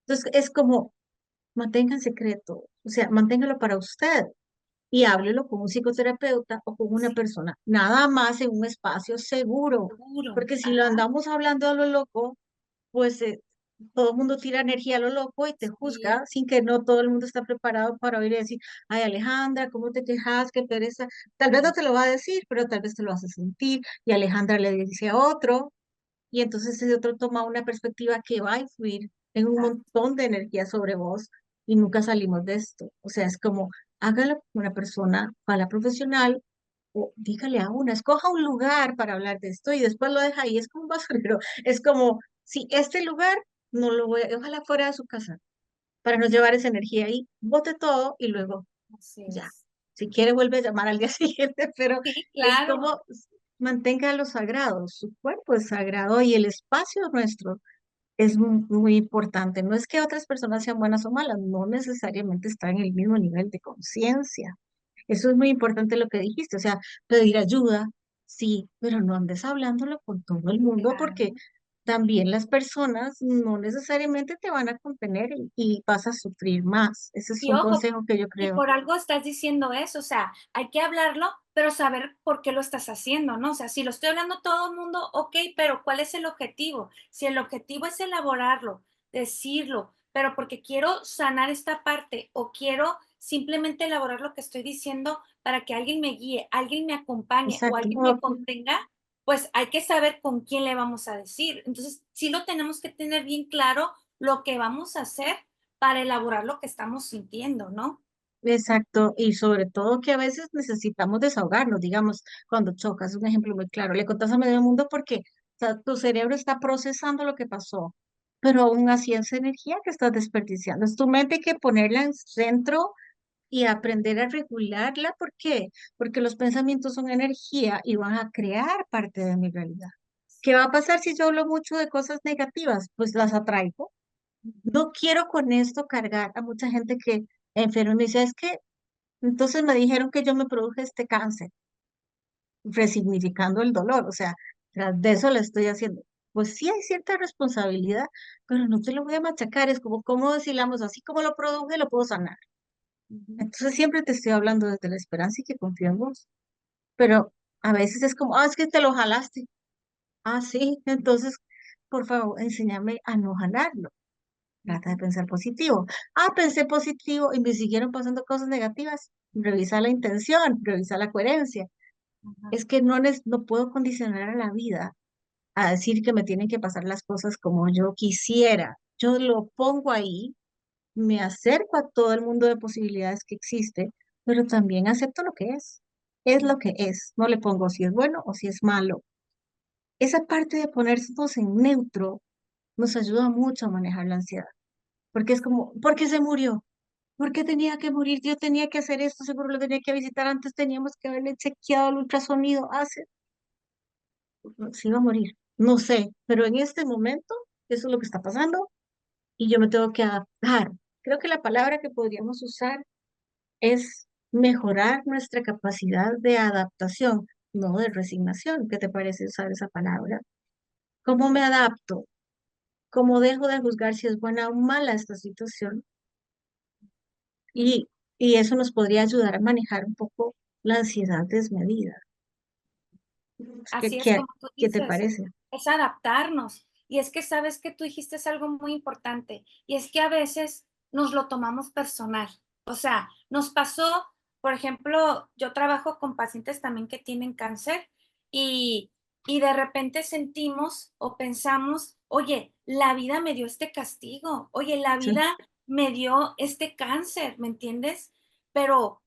Entonces es como, mantenga en secreto, o sea, manténgalo para usted y háblelo con un psicoterapeuta o con una sí, persona, nada más en un espacio seguro, seguro. porque si lo Ajá, andamos hablando a lo loco, pues todo el mundo tira energía a lo loco y te sí, juzga sin que no todo el mundo está preparado para oír y decir, ay Alejandra, ¿cómo te quejas? Qué pereza. Tal vez no te lo va a decir, pero tal vez te lo vas a sentir y Alejandra le dice a otro y entonces ese otro toma una perspectiva que va a influir en un ah, montón de energía sobre vos y nunca salimos de esto. O sea, es como, hágalo con una persona, a la profesional, o dígale a una, escoja un lugar para hablar de esto y después lo deja ahí. Es como un basurero. Es como, si este lugar no lo voy a, ojalá fuera de su casa, para no llevar esa energía ahí, bote todo y luego así ya. es. Si quiere, vuelve a llamar al día siguiente, pero Sí, es claro. como mantenga lo sagrado, su cuerpo es sagrado y el espacio nuestro es muy importante. No es que otras personas sean buenas o malas, no necesariamente están en el mismo nivel de conciencia. Eso es muy importante lo que dijiste, o sea, pedir ayuda, sí, pero no andes hablándolo con todo el mundo porque Claro. también las personas no necesariamente te van a contener y vas a sufrir más. Ese es Y un ojo, consejo que yo y creo. por algo estás diciendo eso, o sea, hay que hablarlo, pero saber por qué lo estás haciendo, ¿no? O sea, si lo estoy hablando a todo el mundo, ok, pero ¿cuál es el objetivo? Si el objetivo es elaborarlo, decirlo, pero porque quiero sanar esta parte o quiero simplemente elaborar lo que estoy diciendo para que alguien me guíe, alguien me acompañe o Exacto. alguien me contenga, pues hay que saber con quién le vamos a decir. Entonces, sí lo tenemos que tener bien claro lo que vamos a hacer para elaborar lo que estamos sintiendo, ¿no? Exacto, y sobre todo que a veces necesitamos desahogarnos, digamos, cuando chocas, un ejemplo muy claro, le contas a medio mundo porque o sea, tu cerebro está procesando lo que pasó, pero aún así es energía que estás desperdiciando, es tu mente hay que ponerla en centro y aprender a regularla, ¿por qué? Porque los pensamientos son energía y van a crear parte de mi realidad. ¿Qué va a pasar si yo hablo mucho de cosas negativas? Pues las atraigo. Ujú, No quiero con esto cargar a mucha gente que enferma y me dice, es que entonces me dijeron que yo me produje este cáncer, resignificando el dolor, o sea, tras de eso le estoy haciendo. Pues sí hay cierta responsabilidad, pero no te lo voy a machacar, es como, ¿cómo decilamos? Así como lo produje, lo puedo sanar. ujú. Entonces siempre te estoy hablando desde la esperanza y que confío en vos, pero a veces es como, ah, es que te lo jalaste. Ah, sí, entonces, por favor, enséñame a no jalarlo. Trata de Ujú, pensar positivo. Ah, pensé positivo y me siguieron pasando cosas negativas. Revisa la intención, revisa la coherencia. ajá. Es que no puedo condicionar a la vida a decir que me tienen que pasar las cosas como yo quisiera. Yo lo pongo ahí, me acerco a todo el mundo de posibilidades que existe, pero también acepto lo que es. Es lo que es. No le pongo si es bueno o si es malo. Esa parte de ponernos en neutro nos ayuda mucho a manejar la ansiedad, porque es como, ¿por qué se murió? ¿Por qué tenía que morir? Yo tenía que hacer esto, seguro lo tenía que visitar antes, teníamos que haberle chequeado el ultrasonido hace se iba a morir. No sé, pero en este momento eso es lo que está pasando y yo me tengo que adaptar. Creo que la palabra que podríamos usar es mejorar nuestra capacidad de adaptación, no de resignación. ¿Qué te parece usar esa palabra? ¿Cómo me adapto? ¿Cómo dejo de juzgar si es buena o mala esta situación? Y, y eso nos podría ayudar a manejar un poco la ansiedad desmedida. ¿Qué, Así es qué, como tú qué te dices, parece? es adaptarnos. Y es que sabes que tú dijiste es algo muy importante, y es que a veces nos lo tomamos personal. O sea, nos pasó, por ejemplo, yo trabajo con pacientes también que tienen cáncer y, y de repente sentimos o pensamos, oye, la vida me dio este castigo, oye, la Sí, vida me dio este cáncer, ¿me entiendes? Pero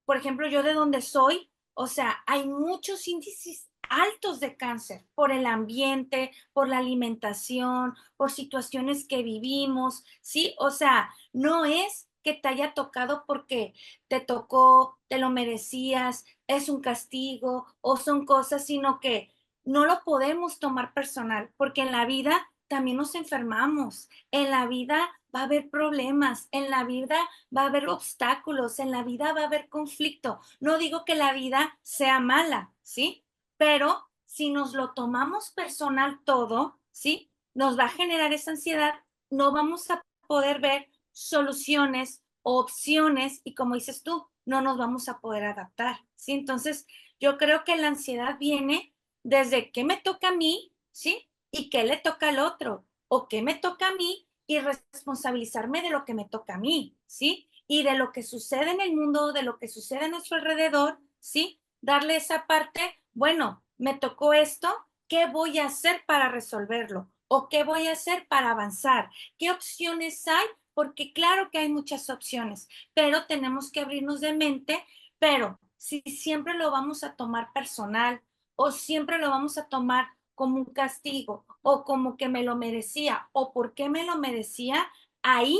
por ejemplo, yo de donde soy, o sea, hay muchos índices altos de cáncer por el ambiente, por la alimentación, por situaciones que vivimos, ¿sí? O sea, no es que te haya tocado porque te tocó, te lo merecías, es un castigo o son cosas, sino que no lo podemos tomar personal, porque en la vida también nos enfermamos, en la vida va a haber problemas, en la vida va a haber obstáculos, en la vida va a haber conflicto. No digo que la vida sea mala, ¿sí? Pero si nos lo tomamos personal todo, ¿sí? Nos va a generar esa ansiedad, no vamos a poder ver soluciones o opciones y como dices tú, no nos vamos a poder adaptar, ¿sí? Entonces, yo creo que la ansiedad viene desde qué me toca a mí, ¿sí? Y qué le toca al otro, o qué me toca a mí y responsabilizarme de lo que me toca a mí, ¿sí? Y de lo que sucede en el mundo, de lo que sucede a nuestro alrededor, ¿sí? Darle esa parte, bueno, me tocó esto, ¿qué voy a hacer para resolverlo? ¿O qué voy a hacer para avanzar? ¿Qué opciones hay? Porque claro que hay muchas opciones, pero tenemos que abrirnos de mente, pero si siempre lo vamos a tomar personal o siempre lo vamos a tomar como un castigo o como que me lo merecía o por qué me lo merecía, ahí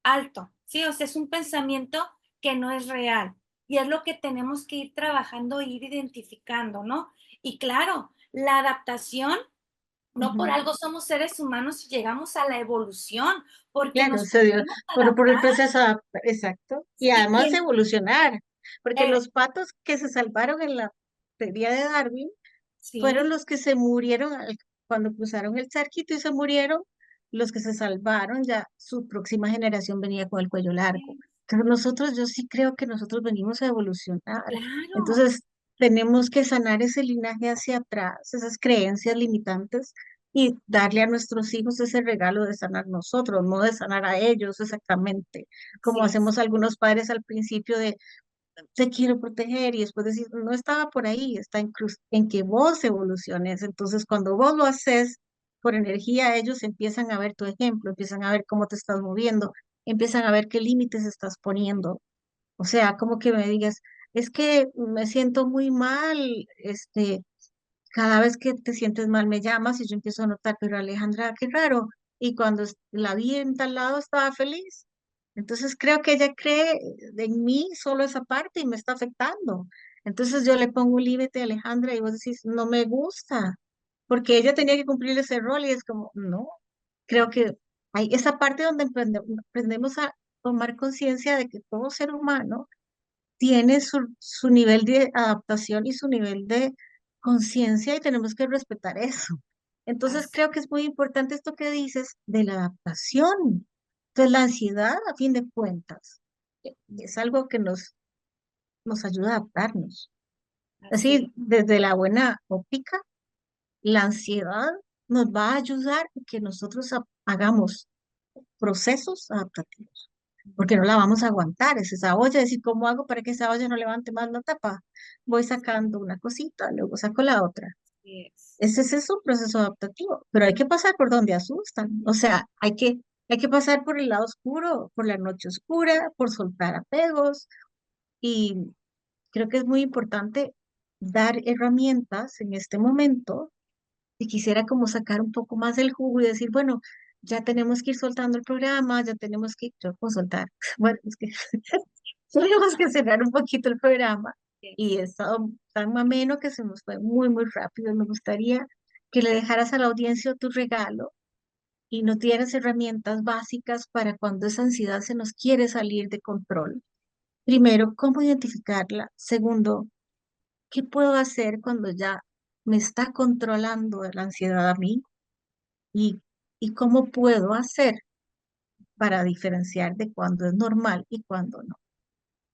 alto, ¿sí? O sea, es un pensamiento que no es real y es lo que tenemos que ir trabajando, e ir identificando, ¿no? Y claro, la adaptación, no por Ujú. algo somos seres humanos y llegamos a la evolución, porque Claro, nos se dio podemos por el adaptar, proceso de exacto. Y ¿sí? Y además evolucionar, porque eh, los patos que se salvaron en la teoría de Darwin fueron sí, los que se murieron cuando cruzaron el charquito y se murieron, los que se salvaron, ya su próxima generación venía con el cuello largo. sí, Pero nosotros, yo sí creo que nosotros venimos a evolucionar. claro, Entonces, tenemos que sanar ese linaje hacia atrás, esas creencias limitantes y darle a nuestros hijos ese regalo de sanar nosotros, no de sanar a ellos exactamente, como así es, hacemos algunos padres al principio de te quiero proteger y después decir, no estaba por ahí, está en que vos evoluciones. Entonces, cuando vos lo haces por energía, ellos empiezan a ver tu ejemplo, empiezan a ver cómo te estás moviendo, empiezan a ver qué límites estás poniendo. O sea, como que me digas, es que me siento muy mal, cada vez que te sientes mal me llamas y yo empiezo a notar, pero Alejandra, qué raro. Y cuando la vi en tal lado estaba feliz. Entonces creo que ella cree en mí solo esa parte y me está afectando. Entonces yo le pongo un límite a Alejandra y vos decís, no me gusta, porque ella tenía que cumplir ese rol y es como, no, creo que hay esa parte donde aprendemos a tomar conciencia de que todo ser humano tiene su nivel de adaptación y su nivel de conciencia y tenemos que respetar eso. Entonces así, creo que es muy importante esto que dices de la adaptación. Entonces la ansiedad, a fin de cuentas, es algo que nos ayuda a adaptarnos. así Así, desde la buena óptica, la ansiedad nos va a ayudar a que nosotros hagamos procesos adaptativos, porque no la vamos a aguantar, es esa olla, decir, ¿cómo hago para que esa olla no levante más la tapa? Voy sacando una cosita, luego saco la otra. es. Ese es un proceso adaptativo, pero hay que pasar por donde asustan, o sea, hay que pasar por el lado oscuro, por la noche oscura, por soltar apegos, y creo que es muy importante dar herramientas en este momento y quisiera como sacar un poco más del jugo y decir, bueno, ya tenemos que ir soltando el programa, ya tenemos que, yo puedo soltar, bueno, es que tenemos que cerrar un poquito el programa y he estado tan ameno que se nos fue muy, muy rápido. Me gustaría que le dejaras a la audiencia tu regalo y nos dieras herramientas básicas para cuando esa ansiedad se nos quiere salir de control. Primero, ¿cómo identificarla? Segundo, ¿qué puedo hacer cuando ya me está controlando la ansiedad a mí? y, y cómo puedo hacer para diferenciar de cuándo es normal y cuándo no.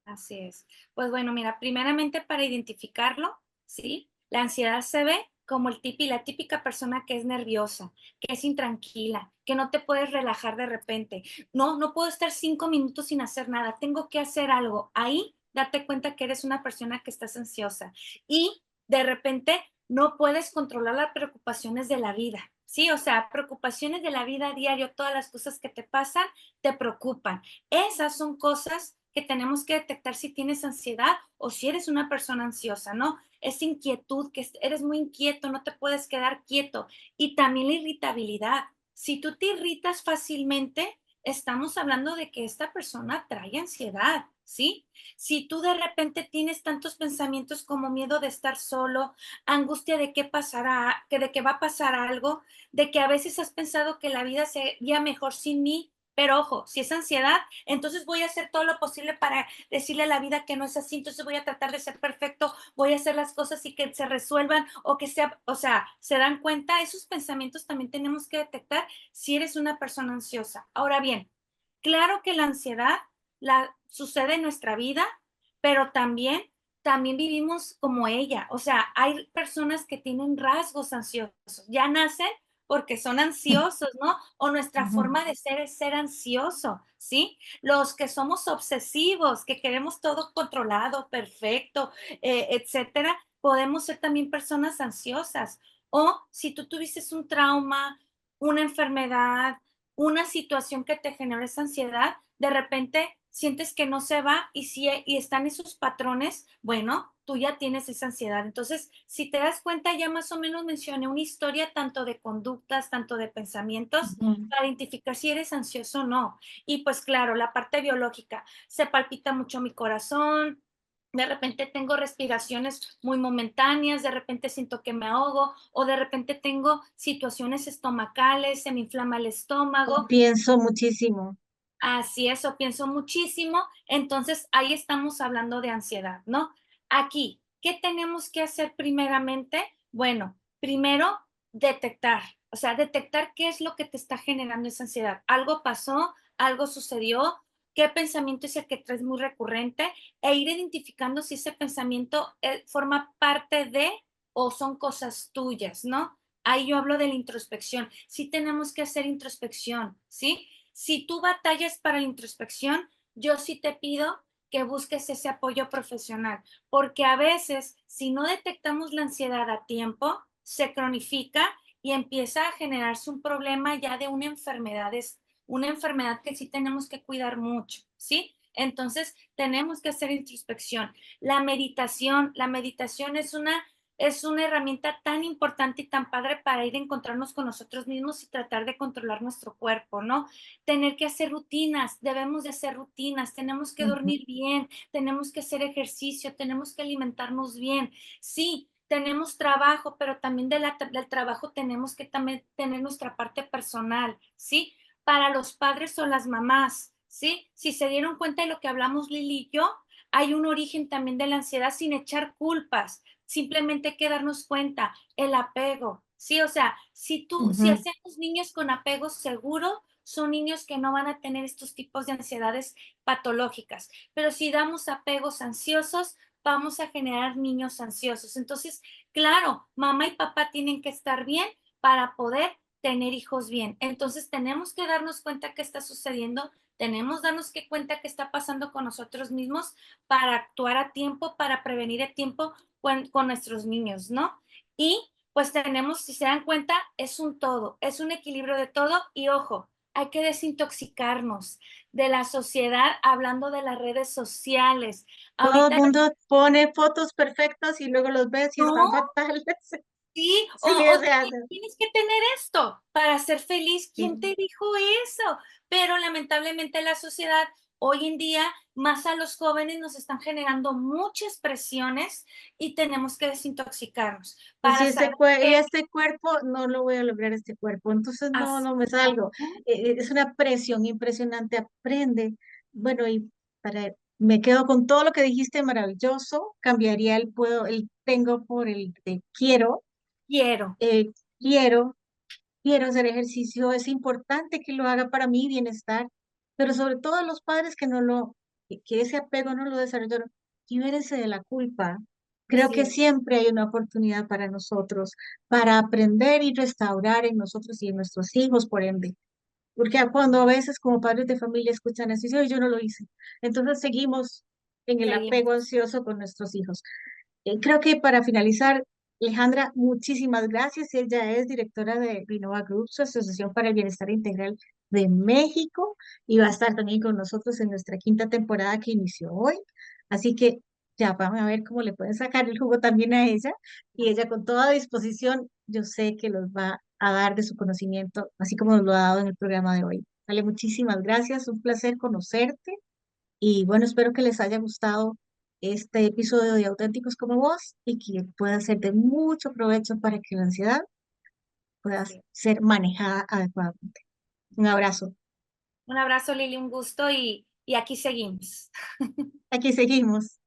Así es. Pues bueno, mira, primeramente para identificarlo, ¿sí? La ansiedad se ve como la típica persona que es nerviosa, que es intranquila, que no te puedes relajar de repente. No, no puedo estar 5 minutos sin hacer nada, tengo que hacer algo. Ahí date cuenta que eres una persona que estás ansiosa y de repente no puedes controlar las preocupaciones de la vida. Sí, o sea, preocupaciones de la vida a diario, todas las cosas que te pasan, te preocupan. Esas son cosas que tenemos que detectar si tienes ansiedad o si eres una persona ansiosa, ¿no? Es inquietud, que eres muy inquieto, no te puedes quedar quieto. Y también la irritabilidad. Si tú te irritas fácilmente, estamos hablando de que esta persona trae ansiedad, ¿sí? Si tú de repente tienes tantos pensamientos como miedo de estar solo, angustia de qué pasará, que de que va a pasar algo, de que a veces has pensado que la vida sería mejor sin mí, Pero ojo, si es ansiedad, entonces voy a hacer todo lo posible para decirle a la vida que no es así, entonces voy a tratar de ser perfecto, voy a hacer las cosas y que se resuelvan o que sea, o sea, se dan cuenta, esos pensamientos también tenemos que detectar si eres una persona ansiosa. Ahora bien, claro que la ansiedad sucede en nuestra vida, pero también vivimos como ella. O sea, hay personas que tienen rasgos ansiosos, ya nacen porque son ansiosos, ¿no? O nuestra Ujú. forma de ser es ser ansioso, ¿sí? Los que somos obsesivos, que queremos todo controlado, perfecto, etcétera, podemos ser también personas ansiosas. O si tú tuviste un trauma, una enfermedad, una situación que te genera esa ansiedad, de repente sientes que no se va y están esos patrones, bueno, tú ya tienes esa ansiedad. Entonces, si te das cuenta, ya más o menos mencioné una historia tanto de conductas, tanto de pensamientos, Ujú. para identificar si eres ansioso o no. Y pues claro, la parte biológica, se palpita mucho mi corazón, de repente tengo respiraciones muy momentáneas, de repente siento que me ahogo o de repente tengo situaciones estomacales, se me inflama el O estómago. pienso muchísimo. Así es, o pienso muchísimo, entonces ahí estamos hablando de ansiedad, ¿no? Aquí, ¿qué tenemos que hacer primeramente? Bueno, primero detectar, o sea, detectar qué es lo que te está generando esa ansiedad. Algo pasó, algo sucedió, qué pensamiento es el que traes muy recurrente e ir identificando si ese pensamiento forma parte de o son cosas tuyas, ¿no? Ahí yo hablo de la introspección. Sí tenemos que hacer introspección, ¿sí? Si tú batallas para la introspección, yo sí te pido que busques ese apoyo profesional, porque a veces, si no detectamos la ansiedad a tiempo, se cronifica y empieza a generarse un problema ya de una enfermedad que sí tenemos que cuidar mucho, ¿sí? Entonces, tenemos que hacer introspección. La meditación es una herramienta tan importante y tan padre para ir a encontrarnos con nosotros mismos y tratar de controlar nuestro cuerpo, ¿no? Tener que hacer rutinas, debemos de hacer rutinas, tenemos que Ujú. dormir bien, tenemos que hacer ejercicio, tenemos que alimentarnos bien. Sí, tenemos trabajo, pero también del trabajo tenemos que también tener nuestra parte personal, ¿sí? Para los padres o las mamás, ¿sí? Si se dieron cuenta de lo que hablamos Lili y yo, hay un origen también de la ansiedad sin echar culpas. Simplemente hay que darnos cuenta, el apego, ¿sí? O sea, si Ujú. hacemos niños con apego seguro, son niños que no van a tener estos tipos de ansiedades patológicas. Pero si damos apegos ansiosos, vamos a generar niños ansiosos. Entonces, claro, mamá y papá tienen que estar bien para poder tener hijos bien. Entonces, tenemos que darnos cuenta qué está sucediendo, tenemos que darnos cuenta qué está pasando con nosotros mismos para actuar a tiempo, para prevenir a tiempo con nuestros niños, ¿no? Y pues tenemos, si se dan cuenta, es un todo, es un equilibrio de todo y ojo, hay que desintoxicarnos de la sociedad hablando de las redes sociales. Todo el Ahorita mundo pone fotos perfectas y luego los ves y están no, fatales. sí, Sí, o sea, tienes que tener esto para ser feliz. ¿Quién sí. te dijo eso? Pero lamentablemente la sociedad hoy en día, más a los jóvenes, nos están generando muchas presiones y tenemos que desintoxicarnos Pues si para saber y que este cuerpo, no lo voy a lograr este cuerpo, entonces no, así no me salgo. Es una presión impresionante, aprende. Bueno, y me quedo con todo lo que dijiste, maravilloso. Cambiaría el tengo por el de quiero. quiero. Eh, quiero, quiero hacer ejercicio, es importante que lo haga para mi bienestar, pero sobre todo los padres que ese apego no lo desarrollaron, libérense de la culpa. Creo Así que es, siempre hay una oportunidad para nosotros, para aprender y restaurar en nosotros y en nuestros hijos, por ende. Porque cuando a veces como padres de familia escuchan eso, dicen, "Ay, yo no lo hice". Entonces seguimos en el apego seguimos. ansioso con nuestros hijos. Creo que para finalizar, Alejandra, muchísimas gracias. Ella es directora de Renova Group, su Asociación para el Bienestar Integral de México, y va a estar también con nosotros en nuestra quinta temporada que inició hoy. Así que ya vamos a ver cómo le pueden sacar el jugo también a ella. Y ella con toda disposición, yo sé que los va a dar de su conocimiento, así como nos lo ha dado en el programa de hoy. Vale, muchísimas gracias. Un placer conocerte. Y bueno, espero que les haya gustado este episodio de Auténticos como Vos y que pueda ser de mucho provecho para que la ansiedad pueda Así es. ser manejada adecuadamente. Un abrazo. Un abrazo, Lili, un gusto y aquí seguimos. Aquí seguimos.